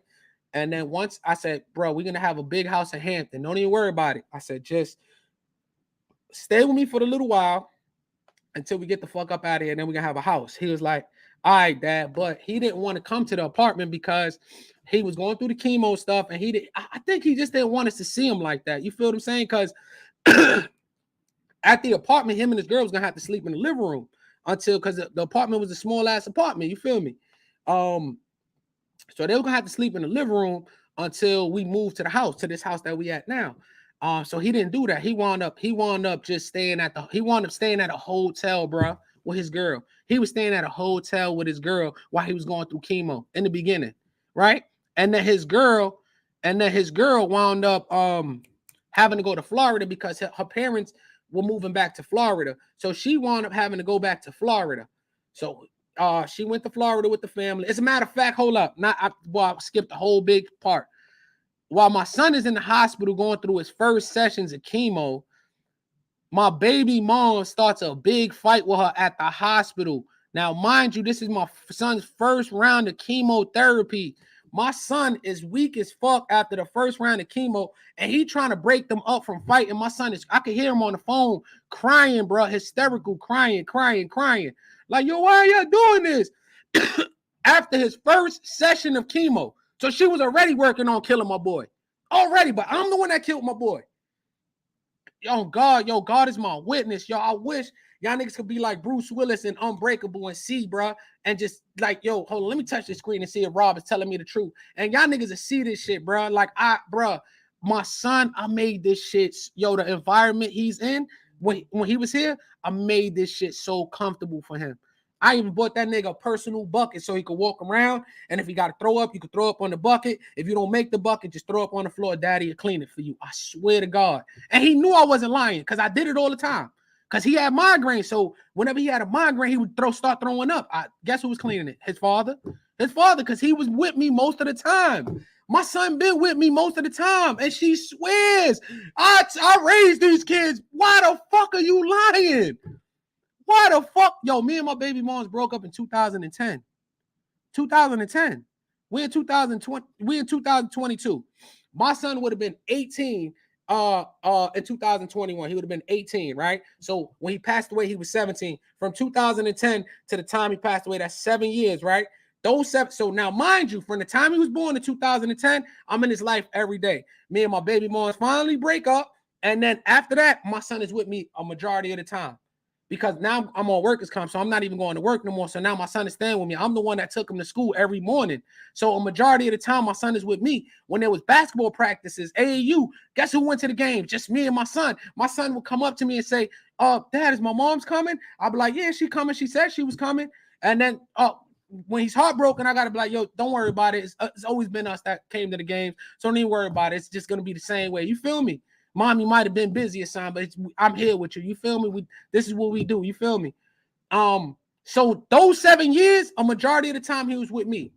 And then once I said, bro, we're gonna have a big house in Hampton. Don't even worry about it. I said, just stay with me for a little while until we get the fuck up out of here, and then we're gonna have a house. He was like, all right, dad, but he didn't want to come to the apartment because he was going through the chemo stuff, and I think he just didn't want us to see him like that. You feel what I'm saying? Because at the apartment, him and his girl was gonna have to sleep in the living room because the apartment was a small ass apartment. You feel me? So they were gonna have to sleep in the living room until we moved to the house, to this house that we at now. So he didn't do that. He wound up just staying at a hotel, bro, with his girl. He was staying at a hotel with his girl while he was going through chemo in the beginning, right? And then his girl wound up having to go to Florida because her parents were moving back to Florida. So she wound up having to go back to Florida. So she went to Florida with the family. As a matter of fact, hold up. I skipped the whole big part. While my son is in the hospital going through his first sessions of chemo, my baby mom starts a big fight with her at the hospital. Now, mind you, this is my son's first round of chemotherapy. My son is weak as fuck after the first round of chemo, and he trying to break them up from fighting. My son I could hear him on the phone crying, bro, hysterical, crying. Like, yo, why are you doing this? After his first session of chemo. So she was already working on killing my boy. Already, but I'm the one that killed my boy. God is my witness, y'all. I wish y'all niggas could be like Bruce Willis and Unbreakable and see, bro, and just like, yo, hold on, let me touch the screen and see if Rob is telling me the truth. And y'all niggas will see this shit, bro. Like, my son, I made this shit, yo, the environment he's in, when he was here, I made this shit so comfortable for him. I even bought that nigga a personal bucket so he could walk around, and if he got to throw up, you could throw up on the bucket. If you don't make the bucket, just throw up on the floor. Daddy will clean it for you. I swear to God. And he knew I wasn't lying because I did it all the time. Because he had migraine, so whenever he had a migraine, he would start throwing up. Guess who was cleaning it? His father. His father, because he was with me most of the time. My son been with me most of the time, and she swears I raised these kids. Why the fuck are you lying? Why the fuck? Yo, me and my baby moms broke up in 2010. 2010. We in 2020. We in 2022. My son would have been 18 in 2021. He would have been 18, right? So when he passed away, he was 17. From 2010 to the time he passed away, that's 7 years, right? Those 7. So now, mind you, from the time he was born in 2010, I'm in his life every day. Me and my baby moms finally break up. And then after that, my son is with me a majority of the time. Because now I'm on workers' comp, so I'm not even going to work no more. So now my son is staying with me. I'm the one that took him to school every morning. So a majority of the time, my son is with me. When there was basketball practices, AAU, guess who went to the game? Just me and my son. My son would come up to me and say, Dad, is my mom's coming? I'll be like, yeah, she coming. She said she was coming. And then when he's heartbroken, I got to be like, yo, don't worry about it. It's always been us that came to the games. So don't even worry about it. It's just going to be the same way. You feel me? Mommy might have been busy or something, but I'm here with you. You feel me? This is what we do. You feel me? So those 7 years, a majority of the time he was with me.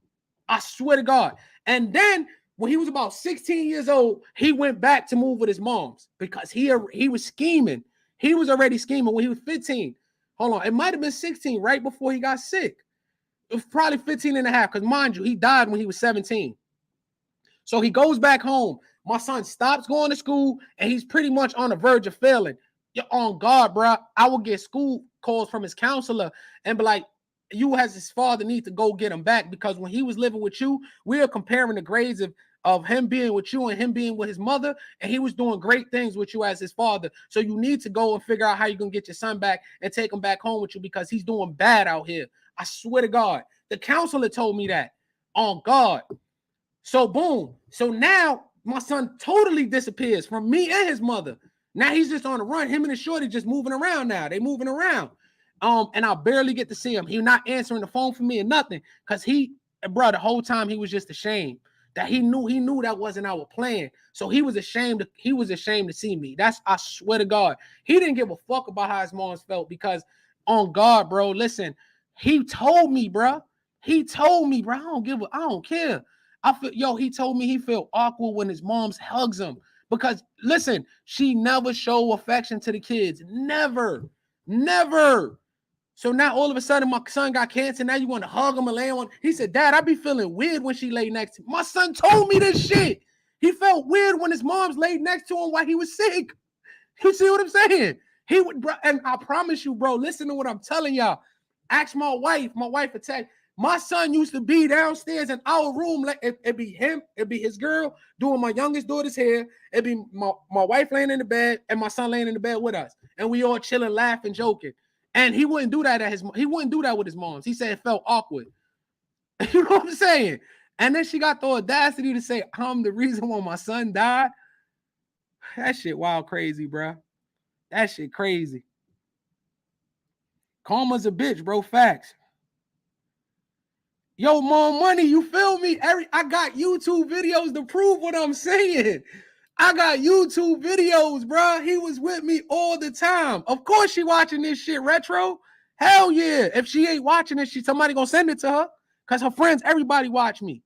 I swear to God. And then when he was about 16 years old, he went back to move with his moms because he was scheming. He was already scheming when he was 15. Hold on. It might have been 16 right before he got sick. It was probably 15 and a half because, mind you, he died when he was 17. So he goes back home. My son stops going to school, and he's pretty much on the verge of failing. You're on guard, bro. I will get school calls from his counselor and be like, you as his father need to go get him back, because when he was living with you, we are comparing the grades of him being with you and him being with his mother, and he was doing great things with you as his father. So you need to go and figure out how you're gonna get your son back and take him back home with you, because he's doing bad out here. I swear to God. The counselor told me that. On God. So boom. So now my son totally disappears from me and his mother. Now he's just on the run. Him and the shorty just moving around now. They moving around. And I barely get to see him. He not answering the phone for me or nothing. Cause bro, the whole time he was just ashamed that he knew that wasn't our plan. So he was ashamed to see me. I swear to God. He didn't give a fuck about how his moms felt, because on God, bro, listen, he told me, bro. I don't care. He told me he felt awkward when his mom's hugs him, because listen, she never showed affection to the kids. Never. So now all of a sudden my son got cancer. Now you want to hug him and lay on. He said, Dad, I be feeling weird when she lay next to me. My son told me this shit. He felt weird when his mom's laid next to him while he was sick. You see what I'm saying? He would, bro, and I promise you, bro, listen to what I'm telling y'all. Ask my wife attacked. My son used to be downstairs in our room. Like it'd be him, it'd be his girl doing my youngest daughter's hair. It'd be my wife laying in the bed and my son laying in the bed with us. And we all chilling, laughing, joking. And he wouldn't do that he wouldn't do that with his moms. He said it felt awkward. You know what I'm saying? And then she got the audacity to say, I'm the reason why my son died. That shit wild crazy, bro. That shit crazy. Karma's a bitch, bro. Facts. Yo, Mom Money, you feel me? I got YouTube videos to prove what I'm saying. I got YouTube videos, bro. He was with me all the time. Of course she watching this shit, Retro. Hell yeah. If she ain't watching it, somebody gonna send it to her. Because her friends, everybody watch me.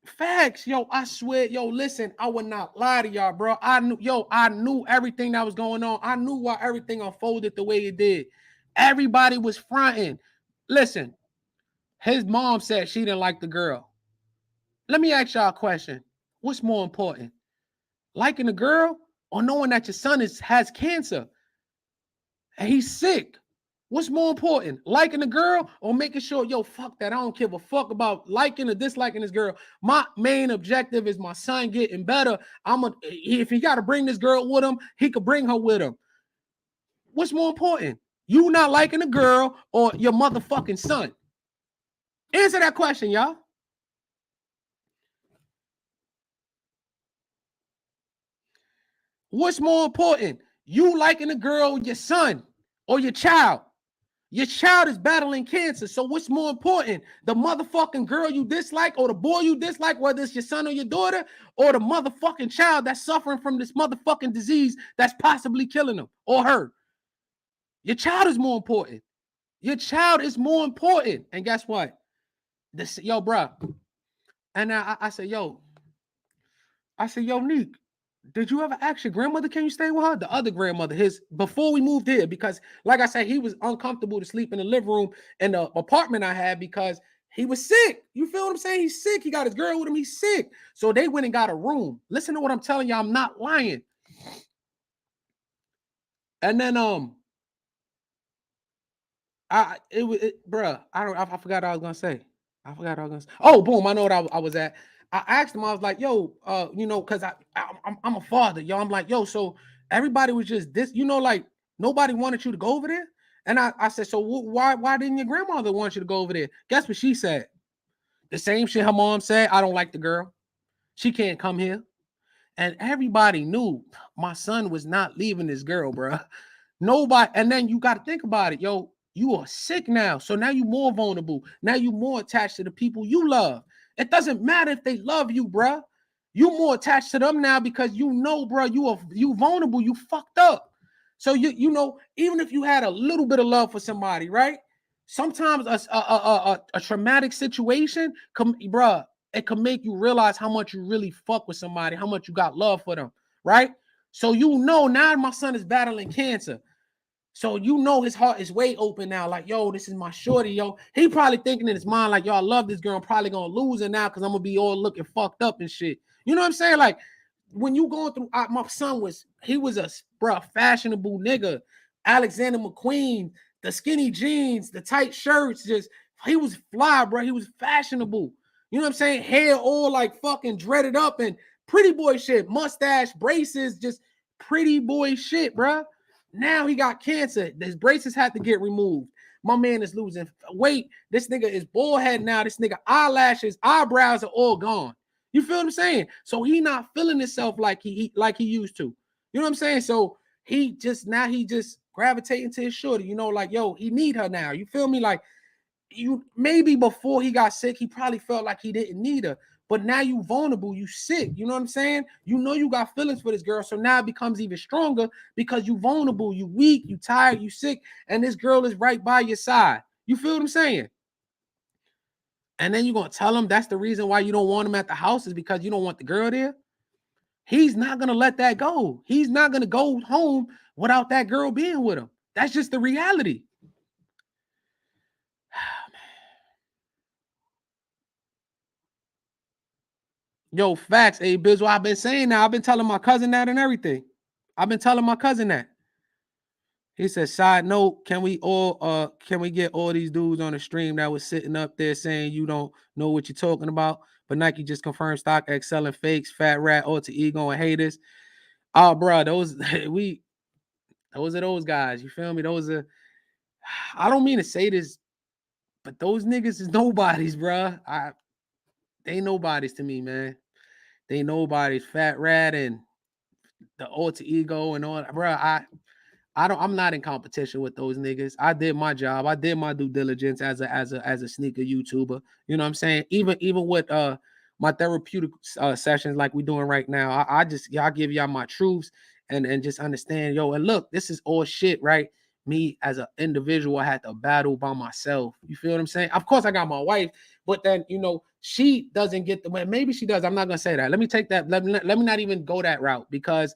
Facts, yo, I swear, yo, listen, I would not lie to y'all, bro. I knew everything that was going on. I knew why everything unfolded the way it did. Everybody was fronting. Listen, his mom said she didn't like the girl. Let me ask y'all a question. What's more important? Liking the girl or knowing that your son has cancer and he's sick? What's more important? Liking the girl or making sure, yo, fuck that. I don't give a fuck about liking or disliking this girl. My main objective is my son getting better. If he got to bring this girl with him, he could bring her with him. What's more important? You not liking the girl or your motherfucking son? Answer that question, y'all. What's more important? You liking the girl, your son, or your child? Your child is battling cancer. So what's more important? The motherfucking girl you dislike or the boy you dislike, whether it's your son or your daughter, or the motherfucking child that's suffering from this motherfucking disease that's possibly killing him or her? Your child is more important. Your child is more important. And guess what? Yo, bro. And I said, yo, Neek, did you ever ask your grandmother, can you stay with her? The other grandmother, before we moved here, because like I said, he was uncomfortable to sleep in the living room in the apartment I had because he was sick. You feel what I'm saying? He's sick. He got his girl with him. He's sick. So they went and got a room. Listen to what I'm telling you. I'm not lying. And then, I forgot what I was going to say. Oh, boom. I know what I was at. I asked him, I was like, yo, because I'm a father, yo. I'm like, yo, so everybody was just this, like nobody wanted you to go over there. And I said, so why didn't your grandmother want you to go over there? Guess what she said? The same shit her mom said. I don't like the girl. She can't come here. And everybody knew my son was not leaving this girl, bro. Nobody. And then you got to think about it, yo. You are sick now. So now you're more vulnerable. Now you're more attached to the people you love. It doesn't matter if they love you, bro. You're more attached to them now because bro, you vulnerable. You fucked up. So even if you had a little bit of love for somebody, right? Sometimes a traumatic situation, bro, it can make you realize how much you really fuck with somebody, how much you got love for them, right? So now my son is battling cancer. So his heart is way open now. Like, yo, this is my shorty, yo. He probably thinking in his mind, like, yo, I love this girl. I'm probably gonna lose her now because I'm gonna be all looking fucked up and shit. You know what I'm saying? Like, when you going through, my son was a fashionable nigga. Alexander McQueen, the skinny jeans, the tight shirts, just he was fly, bro. He was fashionable. You know what I'm saying? Hair all like fucking dreaded up and pretty boy shit, mustache, braces, just pretty boy shit, bro. Now he got cancer. His braces had to get removed. My man is losing weight. This nigga is bald head now. This nigga eyelashes, eyebrows are all gone. You feel what I'm saying? So he not feeling himself like he used to. You know what I'm saying? So he just gravitating to his shorty, you know, like, yo, he need her now. You feel me? Like, you maybe before he got sick, he probably felt like he didn't need her. But now you vulnerable, you sick. You know what I'm saying? You know you got feelings for this girl. So now it becomes even stronger because you vulnerable, you weak, you tired, you sick, and this girl is right by your side. You feel what I'm saying? And then you're gonna tell him that's the reason why you don't want him at the house is because you don't want the girl there. He's not going to let that go. He's not going to go home without that girl being with him. That's just the reality. Yo, facts. Hey, Bizzle, I've been saying that. I've been telling my cousin that and everything. I've been telling my cousin that. He said, side note, can we get all these dudes on the stream that was sitting up there saying you don't know what you're talking about? But Nike just confirmed StockX selling fakes, Fat Rat, Alter Ego, and haters. Oh, bro, those are those guys. You feel me? I don't mean to say this, but those niggas is nobodies, bro. They nobodies to me, man. They nobodies. Fat Rat and the Alter Ego and all that, bro. I'm not in competition with those niggas. I did my job. I did my due diligence as a sneaker YouTuber. You know what I'm saying? Even with my therapeutic sessions like we're doing right now, I give y'all my truths and just understand, yo. And look, this is all shit, right? Me as an individual, I had to battle by myself. You feel what I'm saying? Of course, I got my wife, but then she doesn't get the. Maybe she does. I'm not gonna say that. Let me take that. Let me not even go that route because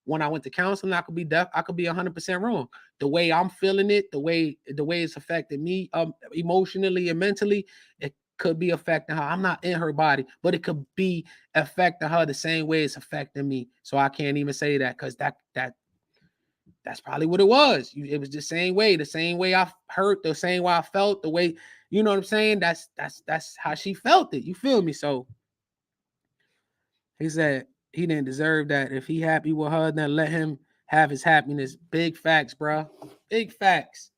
when I went to counseling, I could be 100% wrong. The way I'm feeling it, the way it's affecting me emotionally and mentally, it could be affecting her. I'm not in her body, but it could be affecting her the same way it's affecting me. So I can't even say that because that's probably what it was. It was the same way I hurt, the same way I felt, the way, you know what I'm saying? That's how she felt it. You feel me? So he said he didn't deserve that. If he happy with her, then let him have his happiness. Big facts, bro. Big facts.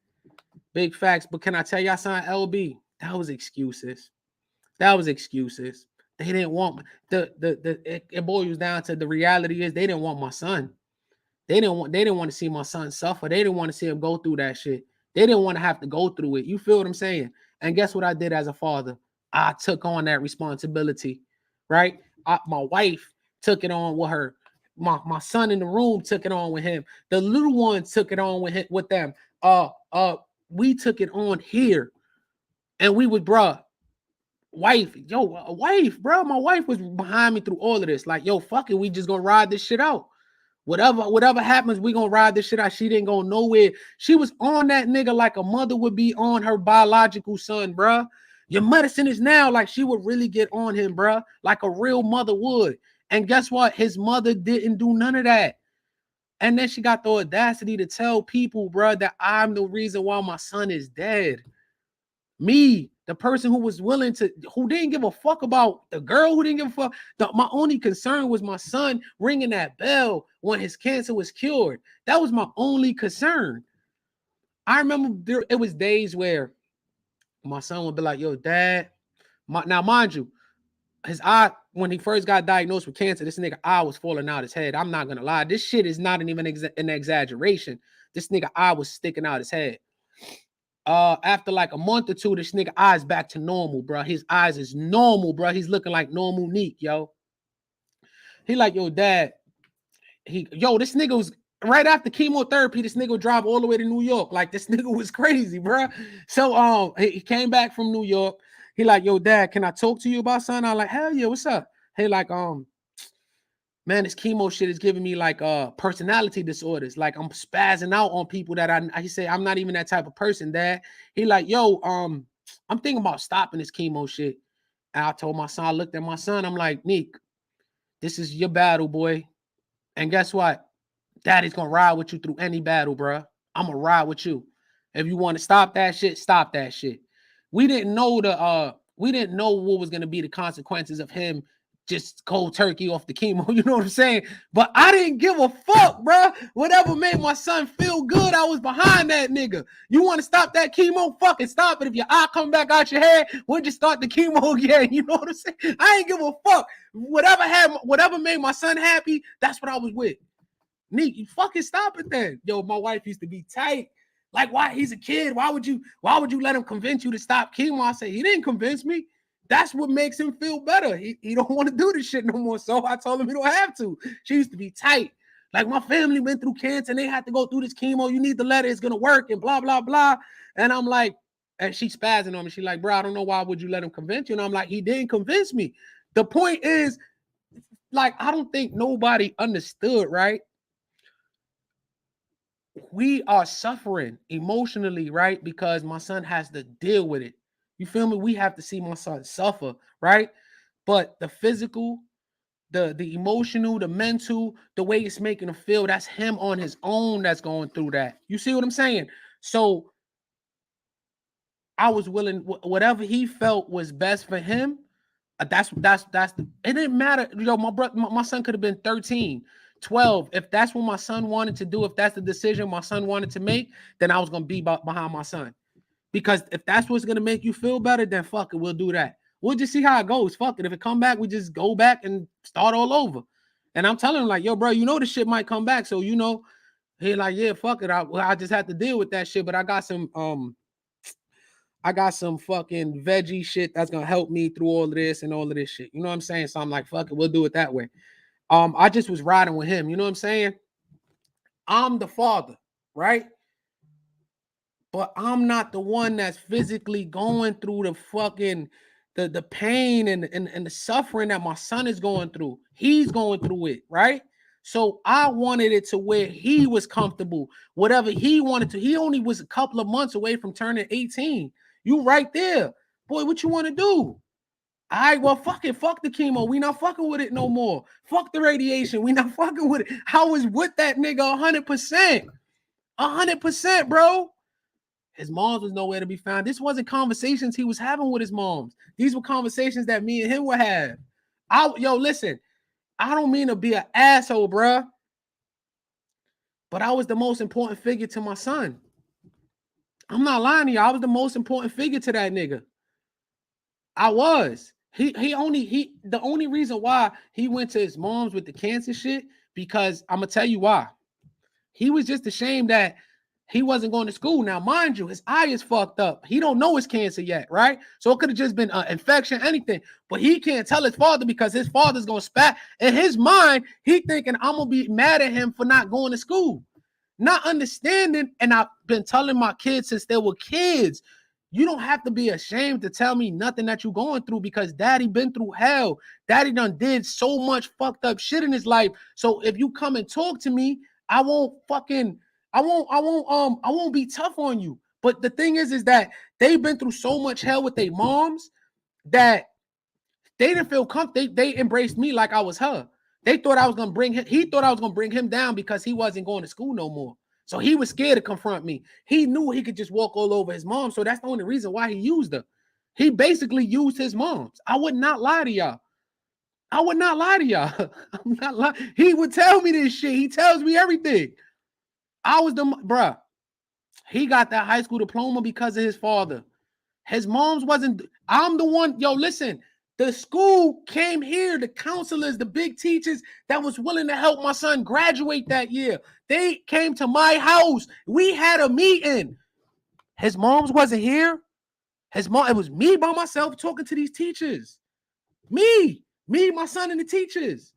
Big facts. But can I tell y'all something, LB? That was excuses. They didn't want it boils down to the reality is they didn't want my son. They didn't want to see my son suffer. They didn't want to see him go through that shit. They didn't want to have to go through it. You feel what I'm saying? And guess what I did as a father? I took on that responsibility, right? My wife took it on with her. My son in the room took it on with him. The little ones took it on with them. We took it on here, and we would, bruh, wife, bro. My wife was behind me through all of this. Like, yo, fuck it, we just gonna ride this shit out. Whatever happens, we gonna ride this shit out. She didn't go nowhere. She was on that nigga like a mother would be on her biological son, bruh. Your medicine is now like she would really get on him, bruh, like a real mother would. And guess what? His mother didn't do none of that. And then she got the audacity to tell people, bruh, that I'm the reason why my son is dead. Me, the person who was willing to, who didn't give a fuck about the girl, who didn't give a fuck. My only concern was my son ringing that bell when his cancer was cured. That was my only concern. I remember it was days where my son would be like, yo, dad. Now, mind you, his eye, when he first got diagnosed with cancer, this nigga eye was falling out his head. I'm not going to lie. This shit is not even an exaggeration. This nigga eye was sticking out his head. After like a month or two, this nigga eyes back to normal, bro. His eyes is normal, bro. He's looking like normal Neek, yo. He like, yo, dad. This nigga was right after chemotherapy. This nigga would drive all the way to New York. Like, this nigga was crazy, bro. So he came back from New York. He like, yo, dad, can I talk to you about something? I'm like, hell yeah, what's up? He like, man, this chemo shit is giving me like personality disorders. Like, I'm spazzing out on people that he say I'm not even that type of person, dad. He like, yo, I'm thinking about stopping this chemo shit. And I told my son, I looked at my son, I'm like, Neek, this is your battle, boy. And guess what? Daddy's gonna ride with you through any battle, bro. I'm gonna ride with you. If you want to stop that shit, stop that shit. We didn't know what was gonna be the consequences of him just cold turkey off the chemo. You know what I'm saying? But I didn't give a fuck, bro. Whatever made my son feel good, I was behind that nigga. You want to stop that chemo? Fucking stop it. If your eye come back out your head, we'll just start the chemo again. You know what I'm saying? I ain't give a fuck. Whatever made my son happy, that's what I was with. Neat, you fucking stop it then. Yo, my wife used to be tight. Like, why? He's a kid. Why would you let him convince you to stop chemo? I say, he didn't convince me. That's what makes him feel better. He don't want to do this shit no more. So I told him he don't have to. She used to be tight. Like, my family went through cancer and they had to go through this chemo. You need the letter, it's gonna work, and blah, blah, blah. And I'm like, and she's spazzing on me. She's like, bro, I don't know why would you let him convince you. And I'm like, he didn't convince me. The point is, like, I don't think nobody understood, right? We are suffering emotionally, right? Because my son has to deal with it. You feel me? We have to see my son suffer, right? But the physical, the emotional, the mental, the way it's making him feel, that's him on his own that's going through that. You see what I'm saying? So I was willing, whatever he felt was best for him. That's the, it didn't matter. Yo, my son could have been 13, 12. If that's what my son wanted to do, if that's the decision my son wanted to make, then I was gonna be behind my son. Because if that's what's gonna make you feel better, then fuck it, we'll do that. We'll just see how it goes. Fuck it. If it come back, we just go back and start all over. And I'm telling him, like, yo, bro, you know the shit might come back. So you know, he like, yeah, fuck it. I just have to deal with that shit. But I got some fucking veggie shit that's gonna help me through all of this and all of this shit. You know what I'm saying? So I'm like, fuck it, we'll do it that way. I just was riding with him. You know what I'm saying? I'm the father, right? But I'm not the one that's physically going through the fucking the pain and the suffering that my son is going through. He's going through it, right? So I wanted it to where he was comfortable, whatever he wanted to. He only was a couple of months away from turning 18. You right there. Boy, what you want to do? All right, well, fuck it. Fuck the chemo. We not fucking with it no more. Fuck the radiation. We not fucking with it. I was with that nigga 100%. 100%, bro. His moms was nowhere to be found. This wasn't conversations he was having with his moms. These were conversations that me and him would have. Yo, listen, I don't mean to be an asshole, bro, but I was the most important figure to my son. I'm not lying to you. I was the most important figure to that nigga. I was. The only reason why he went to his mom's with the cancer shit, because I'm gonna tell you why. He was just ashamed that he wasn't going to school. Now, mind you, his eye is fucked up. He don't know it's cancer yet, right? So it could have just been an infection, anything. But he can't tell his father because his father's going to spat. In his mind, he thinking, I'm going to be mad at him for not going to school. Not understanding, and I've been telling my kids since they were kids, you don't have to be ashamed to tell me nothing that you're going through, because daddy been through hell. Daddy done did so much fucked up shit in his life. So if you come and talk to me, I won't be tough on you. But the thing is that they've been through so much hell with their moms that they didn't feel comfortable. They embraced me like I was her. They thought I was gonna bring him. He thought I was gonna bring him down because he wasn't going to school no more. So he was scared to confront me. He knew he could just walk all over his mom. So that's the only reason why he used her. He basically used his moms. I would not lie to y'all. I'm not lying. He would tell me this shit. He tells me everything. I was the bruh. He got that high school diploma because of his father. His mom's wasn't. I'm the one. Yo, listen. The school came here, the counselors, the big teachers that was willing to help my son graduate that year. They came to my house. We had a meeting. His mom's wasn't here. It was me by myself talking to these teachers. Me, my son, and the teachers.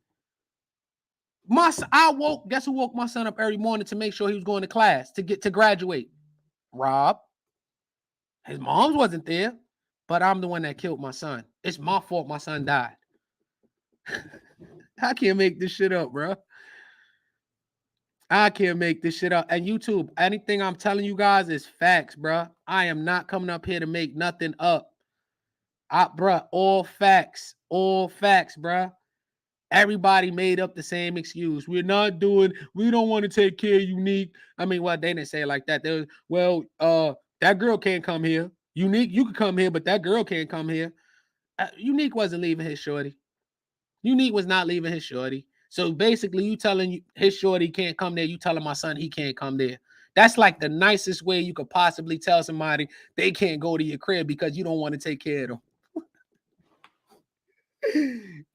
Guess who woke my son up every morning to make sure he was going to class to graduate? Rob. His mom's wasn't there, but I'm the one that killed my son. It's my fault my son died. I can't make this shit up, bro. I can't make this shit up. And YouTube, anything I'm telling you guys is facts, bro. I am not coming up here to make nothing up. Bruh, all facts, bro. Everybody made up the same excuse. We don't want to take care of Unique. I mean, well, they didn't say it like that. They was, that girl can't come here. Unique, you could come here, but that girl can't come here. Unique wasn't leaving his shorty. Unique was not leaving his shorty. So basically, you telling his shorty can't come there. You telling my son he can't come there. That's like the nicest way you could possibly tell somebody they can't go to your crib because you don't want to take care of them.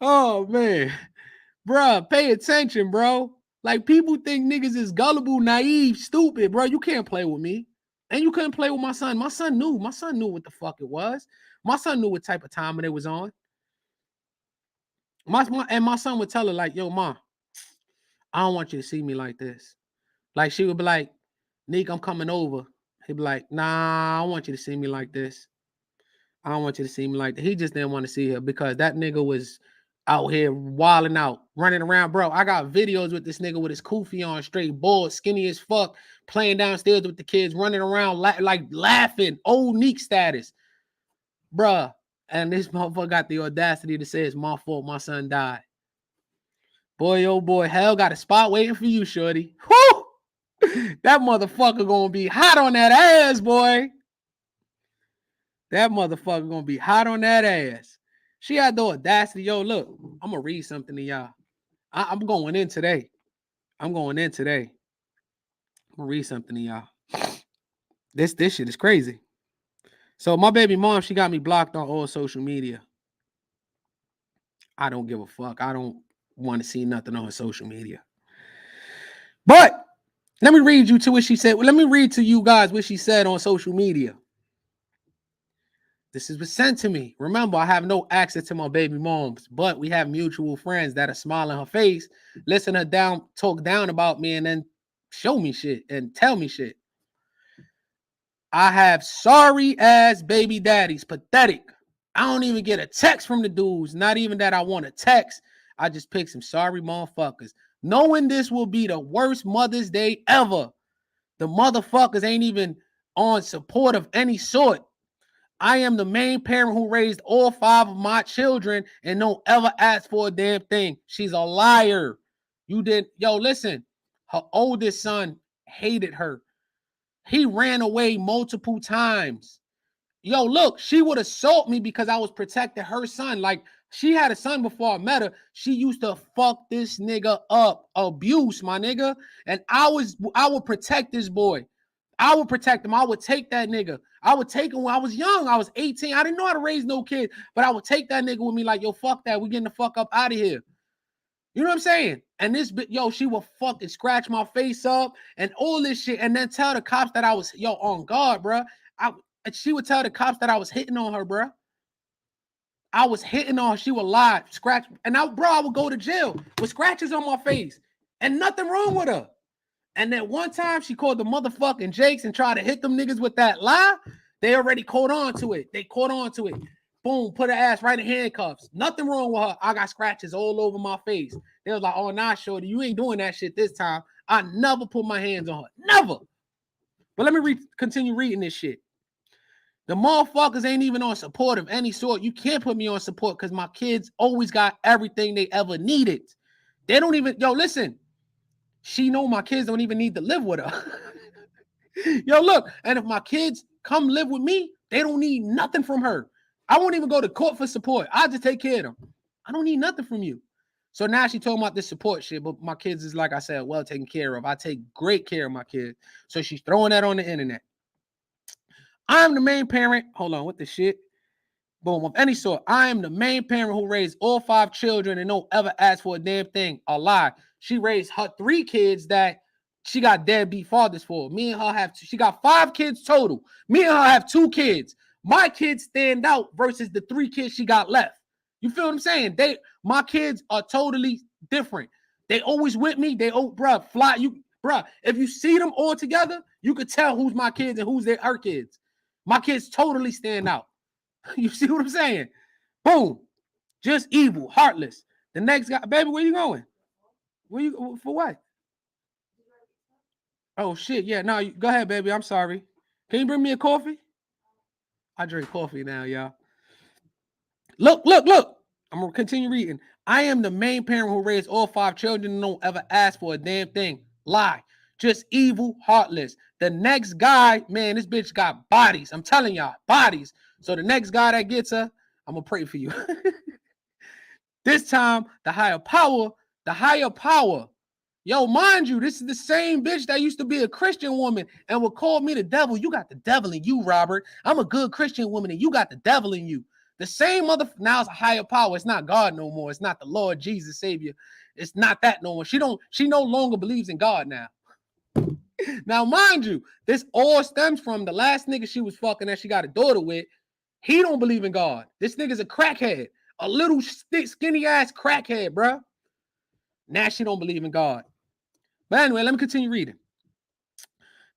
Oh, man. Bruh, pay attention, bro. Like, people think niggas is gullible, naive, stupid, bro. You can't play with me. And you couldn't play with my son. My son knew. My son knew what the fuck it was. My son knew what type of time it was on. My son would tell her, like, yo, ma, I don't want you to see me like this. Like, she would be like, Nick, I'm coming over. He'd be like, nah, I don't want you to see me like this. I don't want you to see me like that. He just didn't want to see her because that nigga was out here wilding out, running around. Bro, I got videos with this nigga with his kufi on, straight bald, skinny as fuck, playing downstairs with the kids, running around like laughing, old Neek status. Bruh. And this motherfucker got the audacity to say it's my fault my son died. Boy, oh boy, hell got a spot waiting for you, shorty. Whoo! That motherfucker gonna be hot on that ass, boy. That motherfucker gonna be hot on that ass. She had the audacity. Yo, look, I'm gonna read something to y'all. I'm going in today. I'm gonna read something to y'all. This shit is crazy. So my baby mom, she got me blocked on all social media. I don't give a fuck. I don't want to see nothing on social media. But let me read you to what she said. Let me read to you guys what she said on social media. This is what's sent to me. Remember, I have no access to my baby moms, but we have mutual friends that are smiling her face, listen her down, talk down about me, and then show me shit and tell me shit. I have sorry ass baby daddies. Pathetic. I don't even get a text from the dudes. Not even that I want a text. I just pick some sorry motherfuckers. Knowing this will be the worst Mother's Day ever. The motherfuckers ain't even on support of any sort. I am the main parent who raised all 5 of my children and don't ever ask for a damn thing. She's a liar. You did. Yo, listen. Her oldest son hated her. He ran away multiple times. Yo, look, she would assault me because I was protecting her son. Like, she had a son before I met her. She used to fuck this nigga up. Abuse, my nigga. And I would protect this boy. I would protect him. I would take that nigga. I would take him when I was young. I was 18. I didn't know how to raise no kid, but I would take that nigga with me like, yo, fuck that. We getting the fuck up out of here. You know what I'm saying? And this bitch, yo, she would fucking scratch my face up and all this shit and then tell the cops that I was, yo, on guard, bro. She would tell the cops that I was hitting on her, bro. I was hitting on her. She would lie, scratch. And I would go to jail with scratches on my face and nothing wrong with her. And then one time she called the motherfucking Jakes and tried to hit them niggas with that lie. They already caught on to it. They caught on to it. Boom, put her ass right in handcuffs. Nothing wrong with her. I got scratches all over my face. They was like, oh, nah, shorty, you ain't doing that shit this time. I never put my hands on her. Never. But let me continue reading this shit. The motherfuckers ain't even on support of any sort. You can't put me on support because my kids always got everything they ever needed. They don't even, yo, listen. She know my kids don't even need to live with her. Yo, look, and if my kids come live with me, they don't need nothing from her. I won't even go to court for support. I'll just take care of them. I don't need nothing from you. So now she talking about this support shit, but my kids is, like I said, well taken care of. I take great care of my kids. So she's throwing that on the internet. I'm the main parent. Hold on, what the shit? Boom, of any sort. I am the main parent who raised all 5 children and don't ever ask for a damn thing. A lie. She raised her 3 kids that she got deadbeat fathers for. Me and her have, she got 5 kids total. Me and her have 2 kids. My kids stand out versus the 3 kids she got left. You feel what I'm saying? My kids are totally different. They always with me. If you see them all together, you could tell who's my kids and who's her kids. My kids totally stand out. You see what I'm saying? Boom. Just evil, heartless. The next guy, baby, where you going? For what? Oh shit, yeah. No, go ahead, baby. I'm sorry. Can you bring me a coffee? I drink coffee now, y'all. Look. I'm gonna continue reading. I am the main parent who raised all 5 children and don't ever ask for a damn thing. Lie. Just evil, heartless. The next guy, man, this bitch got bodies. I'm telling y'all, bodies. So the next guy that gets her, I'm gonna pray for you. This time, the higher power. Yo, mind you, this is the same bitch that used to be a Christian woman and would call me the devil. You got the devil in you, Robert. I'm a good Christian woman and you got the devil in you. The same now it's a higher power. It's not God no more. It's not the Lord Jesus Savior. It's not that no more. She no longer believes in God now. Now, mind you, this all stems from the last nigga she was fucking that she got a daughter with. He don't believe in God. This nigga's a crackhead. A little skinny ass crackhead, bro. Now she don't believe in God. But anyway, let me continue reading.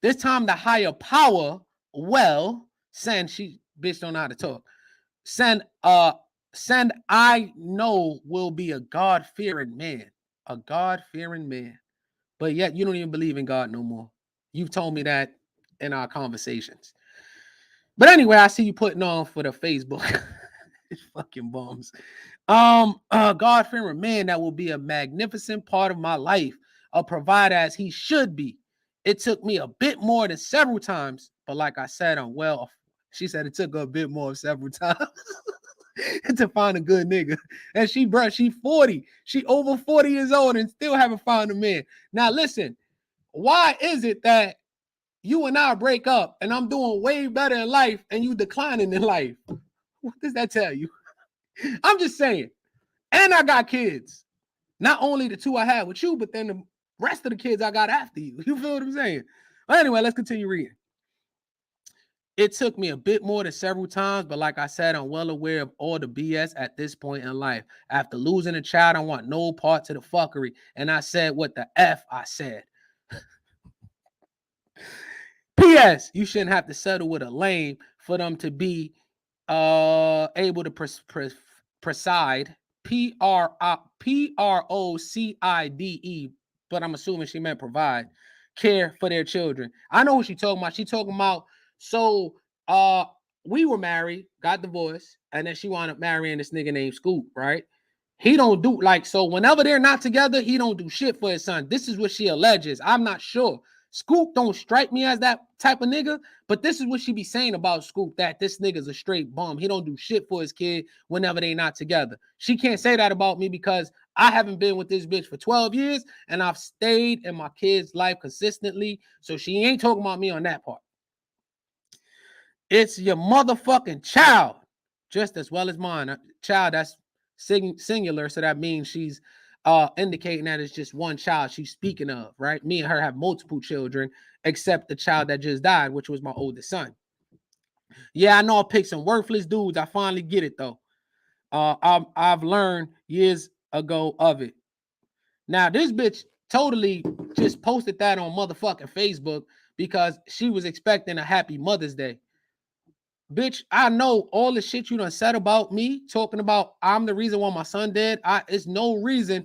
This time the higher power, send, she bitch don't know how to talk. Send I know will be a God-fearing man. A God-fearing man. But yet you don't even believe in God no more. You've told me that in our conversations. But anyway, I see you putting on for the Facebook. Fucking bums. God-fearing man that will be a magnificent part of my life, a provider as he should be. It took me a bit more than several times, but like I said, I'm well. She said it took her a bit more several times to find a good nigga. And she 40. She over 40 years old and still haven't found a man. Now listen, why is it that you and I break up and I'm doing way better in life and you declining in life? What does that tell you? I'm just saying. And I got kids. Not only the 2 I had with you, but then the rest of the kids I got after you. You feel what I'm saying? But anyway, let's continue reading. It took me a bit more than several times, but like I said, I'm well aware of all the BS at this point in life. After losing a child, I want no part to the fuckery. And I said what the F I said. P.S. You shouldn't have to settle with a lame for them to be able to preside. Procide, but I'm assuming she meant provide care for their children. I know what she's talking about. She talking about, so we were married, got divorced, and then she wound up marrying this nigga named Scoop, right? He don't do so whenever they're not together, he don't do shit for his son. This is what she alleges. I'm not sure. Scoop don't strike me as that type of nigga, but this is what she be saying about Scoop, that this nigga's a straight bum. He don't do shit for his kid whenever they not together. She can't say that about me because I haven't been with this bitch for 12 years and I've stayed in my kid's life consistently, so she ain't talking about me on that part. It's your motherfucking child, just as well as mine. A child, that's singular, so that means she's indicating that it's just one child she's speaking of, right? Me and her have multiple children, except the child that just died, which was my oldest son. Yeah, I know I picked some worthless dudes. I finally get it though. I've learned years ago of it. Now this bitch totally just posted that on motherfucking Facebook because she was expecting a happy Mother's Day. Bitch, I know all the shit you done said about me, talking about I'm the reason why my son dead. It's no reason,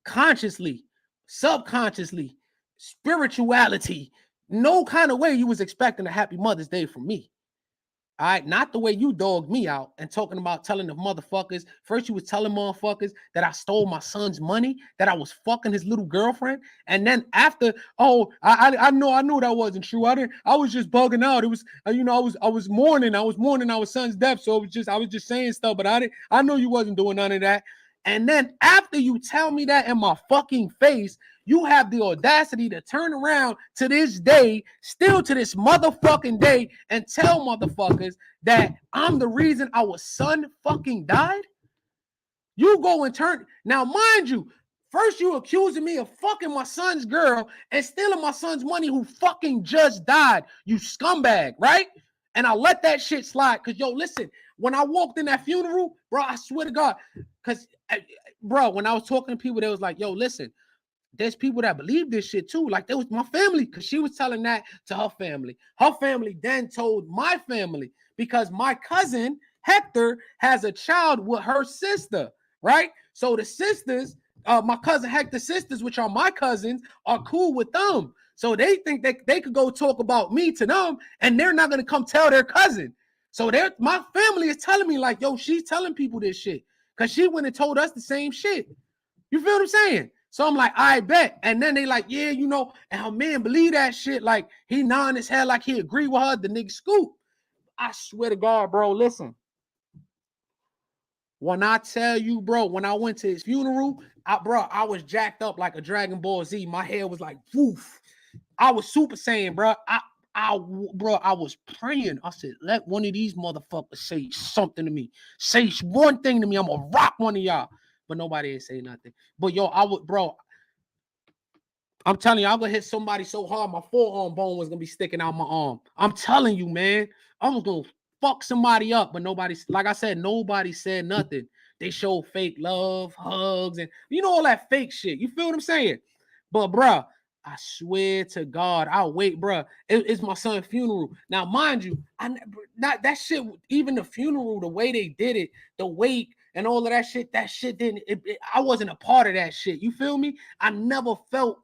consciously, subconsciously, spirituality, no kind of way you was expecting a happy Mother's Day from me. All right, not the way you dogged me out and talking about telling the motherfuckers. First, you was telling motherfuckers that I stole my son's money, that I was fucking his little girlfriend, and then after, I know that wasn't true. I was just bugging out. It was, I was mourning our son's death, so I was just saying stuff, but I know you wasn't doing none of that. And then after you tell me that in my fucking face, you have the audacity to turn around to this day, still to this motherfucking day, and tell motherfuckers that I'm the reason our son fucking died? You go and turn. Now, mind you, first you accusing me of fucking my son's girl and stealing my son's money who fucking just died, you scumbag, right? And I let that shit slide because, yo, listen, when I walked in that funeral, bro, I swear to God, because, bro, when I was talking to people, they was like, yo, listen, there's people that believe this shit too. Like, there was my family, because she was telling that to her family. Her family then told my family, because my cousin, Hector, has a child with her sister, right? So the sisters, my cousin Hector's sisters, which are my cousins, are cool with them. So they think that they could go talk about me to them, and they're not going to come tell their cousin. So my family is telling me like, yo, she's telling people this shit. because she went and told us the same shit. You feel what I'm saying? So I'm like, I bet. And then they like, yeah, you know, and her man believe that shit. Like, he nodding his head like he agree with her. The nigga scoop. I swear to God, bro, listen. When I tell you, bro, when I went to his funeral, I was jacked up like a Dragon Ball Z. My hair was like, woof. I was Super Saiyan, bro. I was praying. I said, let one of these motherfuckers say something to me. Say one thing to me. I'm gonna rock one of y'all. But nobody ain't say nothing. But yo, I'm telling you, I'm gonna hit somebody so hard, my forearm bone was gonna be sticking out my arm. I'm telling you, man. I was gonna fuck somebody up, but nobody, like I said, nobody said nothing. They showed fake love, hugs, and you know all that fake shit. You feel what I'm saying? But bruh, I swear to God, I'll wait, bruh. It's my son's funeral. Now, mind you, not that shit, even the funeral, the way they did it, the wake and all of that shit didn't, I wasn't a part of that shit. You feel me? I never felt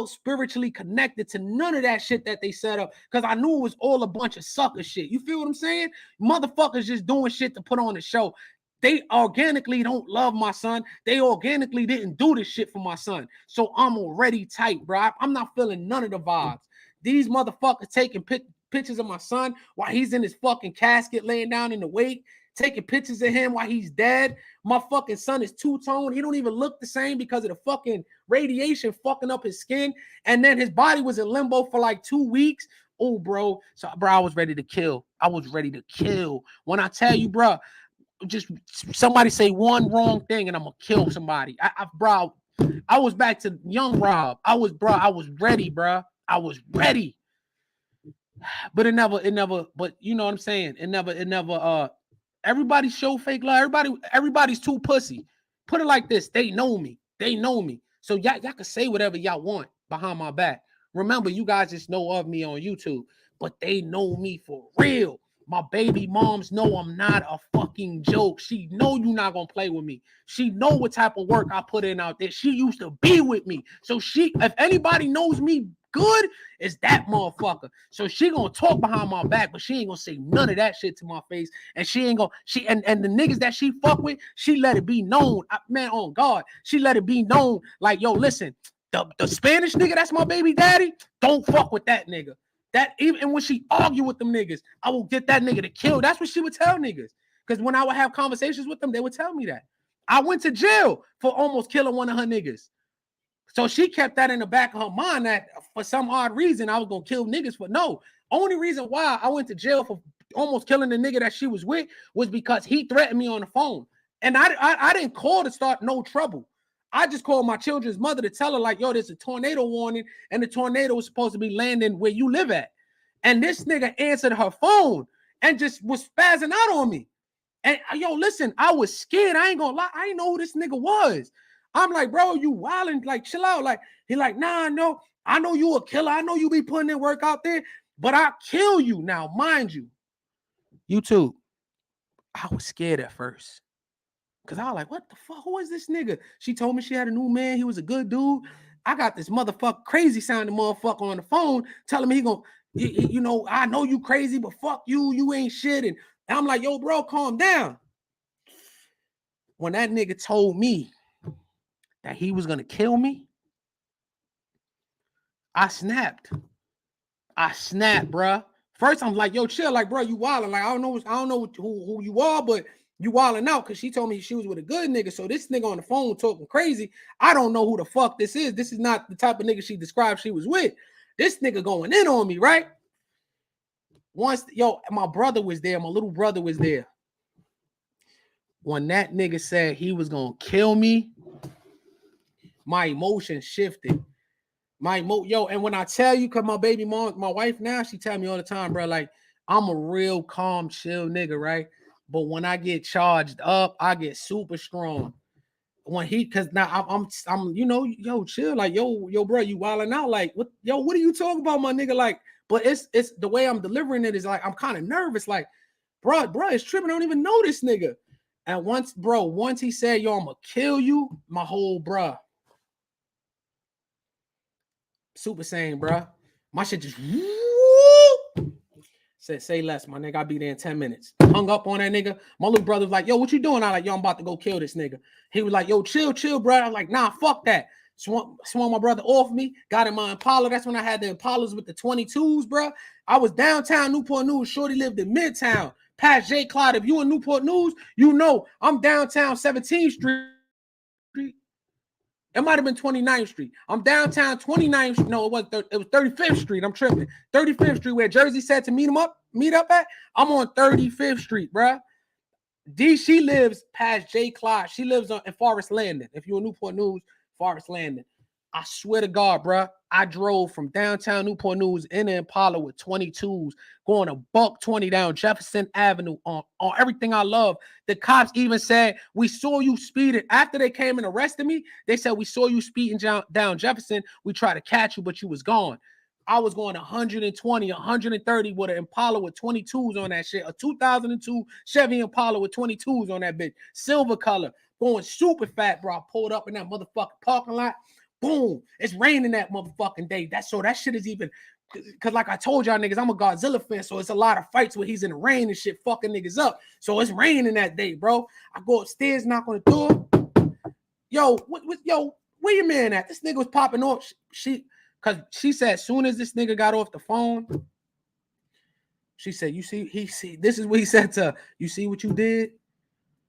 spiritually connected to none of that shit that they set up because I knew it was all a bunch of sucker shit. You feel what I'm saying? Motherfuckers just doing shit to put on the show. They organically don't love my son. They organically didn't do this shit for my son. So I'm already tight, bro. I'm not feeling none of the vibes. These motherfuckers taking pictures of my son while he's in his fucking casket laying down in the wake, taking pictures of him while he's dead. My fucking son is two-tone. He don't even look the same because of the fucking radiation fucking up his skin. And then his body was in limbo for like 2 weeks. Oh, bro. So, bro, I was ready to kill. I was ready to kill. When I tell you, bro, just somebody say one wrong thing and I'm gonna kill somebody. Bro, I was back to young Rob. I was ready, bro. I was ready. But it never, but you know what I'm saying? It never, everybody show fake love. Everybody's too pussy. Put it like this. They know me. So y'all can say whatever y'all want behind my back. Remember, you guys just know of me on YouTube, but they know me for real. My baby moms know I'm not a fucking joke. She know you not gonna play with me. She know what type of work I put in out there. She used to be with me. So if anybody knows me good, it's that motherfucker. So she gonna talk behind my back, but she ain't gonna say none of that shit to my face. And she ain't gonna, and the niggas that she fuck with, she let it be known. Man, on God, she let it be known. Like, yo, listen, the Spanish nigga, that's my baby daddy. Don't fuck with that nigga. That even when she argue with them niggas, I will get that nigga to kill. That's what she would tell niggas. Because when I would have conversations with them, they would tell me that. I went to jail for almost killing one of her niggas. So she kept that in the back of her mind that for some odd reason I was gonna kill niggas. But no, only reason why I went to jail for almost killing the nigga that she was with was because he threatened me on the phone. And I didn't call to start no trouble. I just called my children's mother to tell her, like, yo, there's a tornado warning, and the tornado was supposed to be landing where you live at. And this nigga answered her phone and just was spazzing out on me. And yo, listen, I was scared. I ain't gonna lie. I didn't know who this nigga was. I'm like, bro, you wilding, like, chill out. Like, he like, nah, no, I know you a killer. I know you be putting in work out there, but I kill you. Now, mind you, YouTube, I was scared at first. Cause I was like, what the fuck? Who is this nigga? She told me she had a new man. He was a good dude. I got this motherfucker, crazy sounding motherfucker on the phone telling me he gonna, you know, I know you crazy, but fuck you. You ain't shit. And I'm like, yo, bro, calm down. When that nigga told me that he was gonna kill me, I snapped. Bro. First, I'm like, yo, chill, like, bro, you wilding. Like, I don't know who you are, but you wilding out because she told me she was with a good nigga. So this nigga on the phone talking crazy. I don't know who the fuck this is. This is not the type of nigga she described she was with. This nigga going in on me, right? Once, yo, my brother was there. My little brother was there. When that nigga said he was gonna kill me, my emotions shifted. And when I tell you, cause my baby mom, my wife now, she tell me all the time, bro, like, I'm a real calm, chill nigga, right? But when I get charged up, I get super strong. Cause now I'm, you know, yo, chill, like, yo, bro, you wilding out, like, what are you talking about, my nigga? Like, but it's the way I'm delivering it is like, I'm kind of nervous, like, bro, it's tripping. I don't even know this nigga. And once he said, yo, I'm gonna kill you, my whole, bro, Super Saiyan, bro. My shit just Said, say less, my nigga. I'll be there in 10 minutes. Hung up on that nigga. My little brother was like, yo, what you doing? I like, yo, I'm about to go kill this nigga. He was like, yo, chill, bro. I was like, nah, fuck that. Swung my brother off me. Got in my Impala. That's when I had the Impalas with the 22s, bro. I was downtown Newport News. Shorty lived in Midtown. Past J. Clyde. If you in Newport News, you know I'm downtown 17th Street. It might have been 29th Street. I'm downtown 29th Street. No, it was 35th Street. I'm tripping. 35th Street, where Jersey said to meet up at. I'm on 35th Street, bruh. She lives past J. Clyde. She lives in Forest Landing. If you're in Newport News, Forest Landing. I swear to God, bruh, I drove from downtown Newport News in the Impala with 22s, going a $120 down Jefferson Avenue on everything I love. The cops even said, we saw you speeding. After they came and arrested me, they said, we saw you speeding down Jefferson. We tried to catch you, but you was gone. I was going 120, 130 with an Impala with 22s on that shit. A 2002 Chevy Impala with 22s on that bitch. Silver color. Going super fat, bro. I pulled up in that motherfucking parking lot. Boom. It's raining that motherfucking day. That shit is even, because like I told y'all niggas, I'm a Godzilla fan, so it's a lot of fights where he's in the rain and shit fucking niggas up. So it's raining that day, bro. I go upstairs, knock on the door. Yo, where your man at? This nigga was popping off. Because she said, as soon as this nigga got off the phone, she said, this is what he said to her. You see what you did?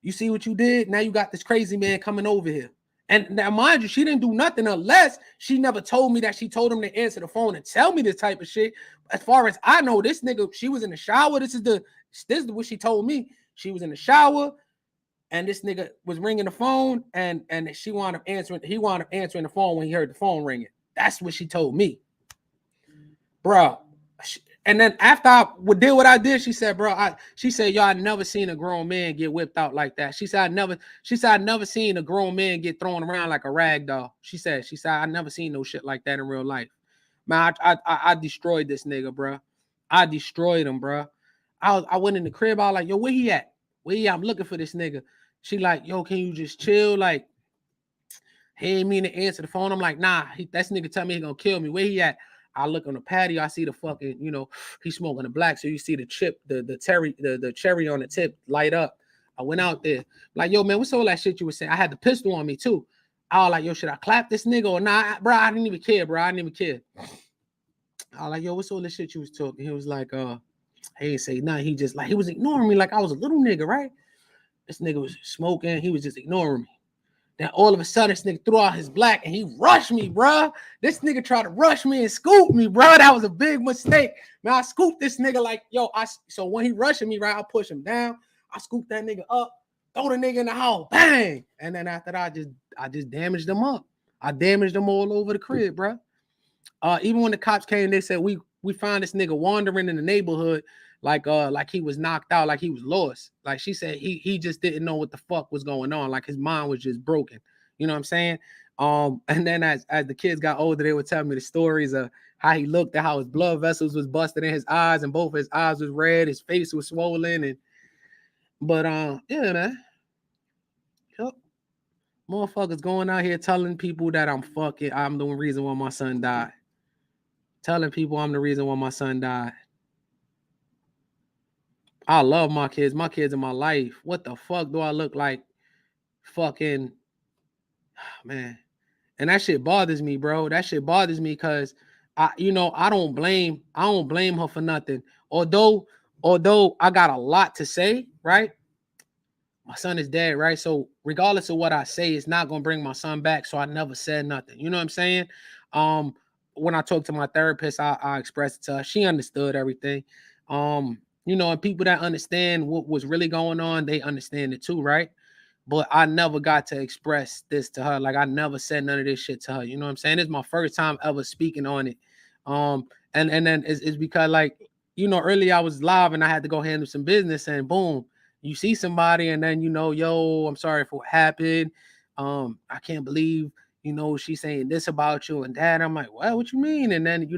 You see what you did? Now you got this crazy man coming over here. And now, mind you, she didn't do nothing unless she never told me that she told him to answer the phone and tell me this type of shit. As far as I know, this nigga, she was in the shower. This is what she told me. She was in the shower, and this nigga was ringing the phone, and he wound up answering the phone when he heard the phone ringing. That's what she told me, bro. And then after I would do what I did, she said, bro, she said, yo, I never seen a grown man get whipped out like that. She said, I never seen a grown man get thrown around like a rag doll. She said, I never seen no shit like that in real life. Man, I destroyed this nigga, bro. I destroyed him, bro. I went in the crib. I was like, yo, where he at? Where he at? I'm looking for this nigga. She like, yo, can you just chill? Like, he ain't mean to answer the phone. I'm like, nah, that nigga tell me he gonna kill me. Where he at? I look on the patio. I see the fucking, he's smoking the black. So you see the chip, the cherry on the tip light up. I went out there. Like, yo, man, what's all that shit you were saying? I had the pistol on me too. I was like, yo, should I clap this nigga or not? Bro, I didn't even care, bro. I didn't even care. I was like, yo, what's all this shit you was talking? He was like, he ain't say nothing. He just like, he was ignoring me like I was a little nigga, right? This nigga was smoking. He was just ignoring me. Then all of a sudden, this nigga threw out his black and he rushed me, bro. This nigga tried to rush me and scoop me, bro. That was a big mistake. Man, I scooped this nigga like, yo, so when he rushing me, right, I push him down. I scooped that nigga up, throw the nigga in the house, bang. And then after that, I just damaged him up. I damaged him all over the crib, bro. Even when the cops came, they said, we found this nigga wandering in the neighborhood like he was knocked out, like he was lost. Like she said, he just didn't know what the fuck was going on. Like his mind was just broken. You know what I'm saying? And then as the kids got older, they would tell me the stories of how he looked at how his blood vessels was busted in his eyes, and both his eyes was red, his face was swollen, but yeah, man. Yep. Motherfuckers going out here telling people that I'm the reason why my son died. Telling people I'm the reason why my son died. I love my kids. My kids in my life. What the fuck do I look like? Fucking, man. And that shit bothers me, bro. That shit bothers me because I don't blame her for nothing. Although I got a lot to say, right? My son is dead, right? So regardless of what I say, it's not gonna bring my son back. So I never said nothing. You know what I'm saying? When I talked to my therapist, I expressed it to her. She understood everything. And people that understand what was really going on, they understand it too, right? But I never got to express this to her. Like I never said none of this shit to her. You know what I'm saying? It's my first time ever speaking on it. And then it's because earlier I was live and I had to go handle some business, and boom, you see somebody and then yo, I'm sorry for what happened. I can't believe she's saying this about you and that. I'm like, well, what you mean? And then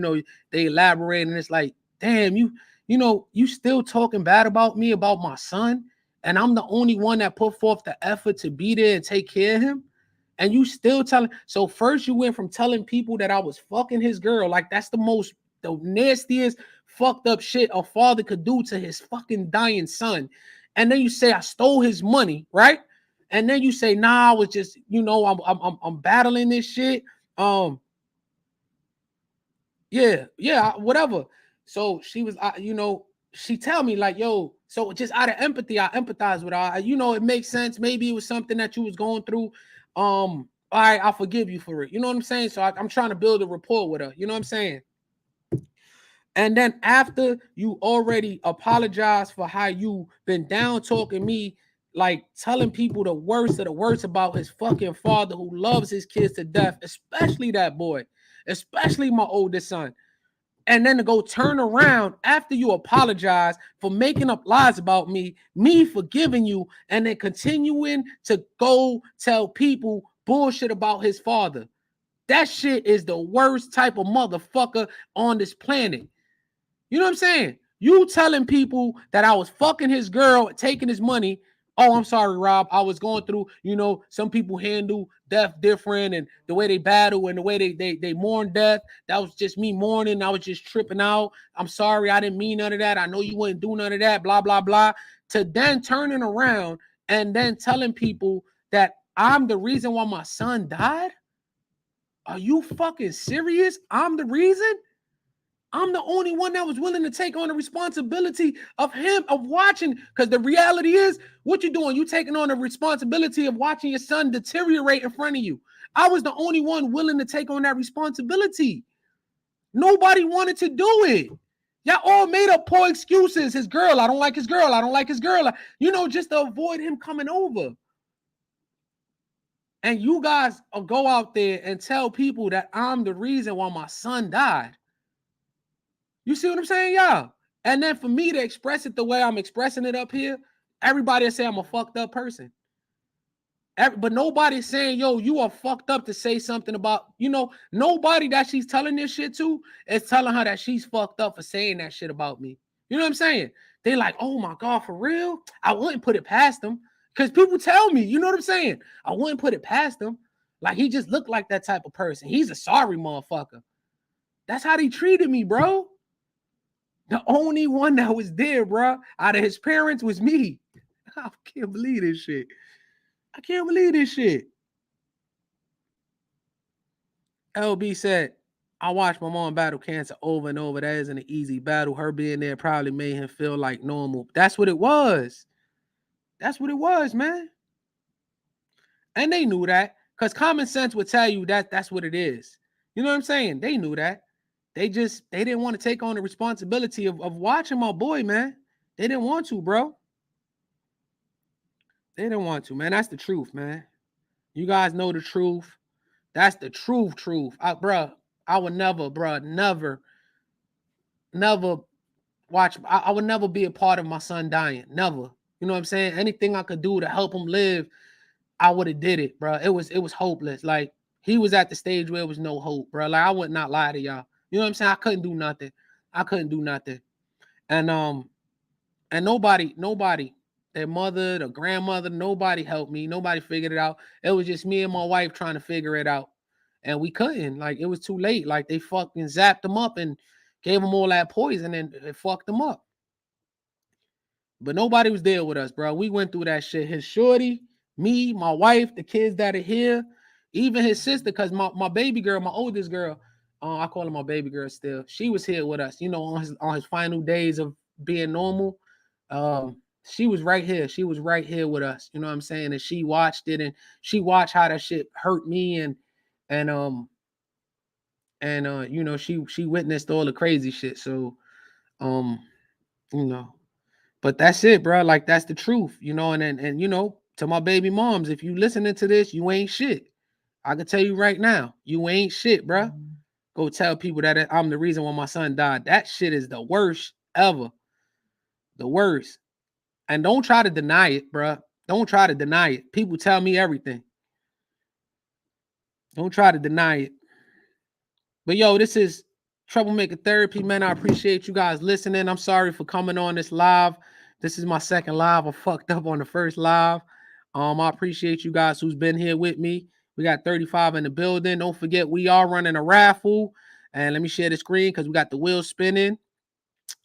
they elaborate, and it's like, damn, you still talking bad about me, about my son, and I'm the only one that put forth the effort to be there and take care of him. And you still telling. So first you went from telling people that I was fucking his girl, like that's the nastiest fucked up shit a father could do to his fucking dying son. And then you say I stole his money, right? And then you say, nah, I was just, I'm battling this shit. Yeah, whatever. So she was, she tell me like, yo, so just out of empathy, I empathize with her. It makes sense. Maybe it was something that you was going through. All right, I forgive you for it. You know what I'm saying? So I'm trying to build a rapport with her. You know what I'm saying? And then after you already apologize for how you been down talking me, like telling people the worst of the worst about his fucking father who loves his kids to death, especially that boy, especially my oldest son. And then to go turn around after you apologize for making up lies about me forgiving you, and then continuing to go tell people bullshit about his father. That shit is the worst type of motherfucker on this planet. You know what I'm saying? You telling people that I was fucking his girl, taking his money. Oh, I'm sorry, Rob. I was going through, some people handle death different, and the way they battle and the way they mourn death. That was just me mourning. I was just tripping out. I'm sorry. I didn't mean none of that. I know you wouldn't do none of that, blah, blah, blah. To then turning around and then telling people that I'm the reason why my son died? Are you fucking serious? I'm the reason? I'm the only one that was willing to take on the responsibility of watching. Because the reality is, what you doing? You taking on the responsibility of watching your son deteriorate in front of you. I was the only one willing to take on that responsibility. Nobody wanted to do it. Y'all all made up poor excuses. His girl, I don't like his girl. I don't like his girl. Just to avoid him coming over. And you guys go out there and tell people that I'm the reason why my son died. You see what I'm saying, y'all? And then for me to express it the way I'm expressing it up here, everybody will say I'm a fucked up person. But nobody's saying, yo, you are fucked up to say something about, nobody that she's telling this shit to is telling her that she's fucked up for saying that shit about me. You know what I'm saying? They like, oh my God, for real? I wouldn't put it past them. Because people tell me, you know what I'm saying? I wouldn't put it past them. Like, he just looked like that type of person. He's a sorry motherfucker. That's how they treated me, bro. The only one that was there, bro, out of his parents was me. I can't believe this shit. I can't believe this shit. LB said, I watched my mom battle cancer over and over. That isn't an easy battle. Her being there probably made him feel like normal. That's what it was. That's what it was, man. And they knew that, because common sense would tell you that that's what it is. You know what I'm saying? They knew that. They didn't want to take on the responsibility of watching my boy, man. They didn't want to, bro. They didn't want to, man. That's the truth, man. You guys know the truth. That's the truth. Bro, I would never, bro, never watch. I would never be a part of my son dying. Never. You know what I'm saying? Anything I could do to help him live, I would have did it, bro. It was hopeless. Like, he was at the stage where there was no hope, bro. Like, I would not lie to y'all. You know what I'm saying? I couldn't do nothing. And nobody, their mother, the grandmother, nobody helped me. Nobody figured it out. It was just me and my wife trying to figure it out. And we couldn't. Like, it was too late. Like, they fucking zapped them up and gave them all that poison, and it fucked them up. But nobody was there with us, bro. We went through that shit. His shorty, me, my wife, the kids that are here, even his sister, because my baby girl, my oldest girl, I call her my baby girl still. She was here with us, on his final days of being normal. She was right here. She was right here with us. You know what I'm saying? And she watched it, and she watched how that shit hurt me, and she witnessed all the crazy shit. So, but that's it, bro. Like, that's the truth, and to my baby moms, if you listening to this, you ain't shit. I can tell you right now, you ain't shit, bro. Go tell people that I'm the reason why my son died. That shit is the worst ever. The worst. And don't try to deny it, bro. Don't try to deny it. People tell me everything. Don't try to deny it. But yo, this is Troublemaker Therapy, man. I appreciate you guys listening. I'm sorry for coming on this live. This is my second live. I fucked up on the first live. I appreciate you guys who's been here with me. We got 35 in the building. Don't forget, we are running a raffle. And let me share the screen because we got the wheel spinning.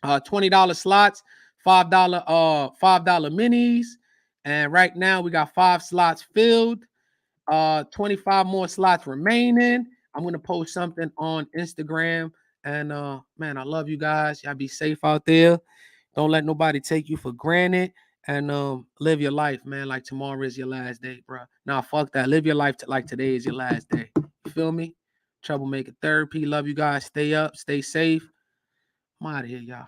$20 slots, $5 minis. And right now we got 5 slots filled. 25 more slots remaining. I'm gonna post something on Instagram. And man, I love you guys. Y'all be safe out there. Don't let nobody take you for granted. And live your life, man, like tomorrow is your last day, bro. Nah, fuck that. Live your life like today is your last day. You feel me? Troublemaker therapy. Love you guys. Stay up, stay safe. I'm out of here, y'all.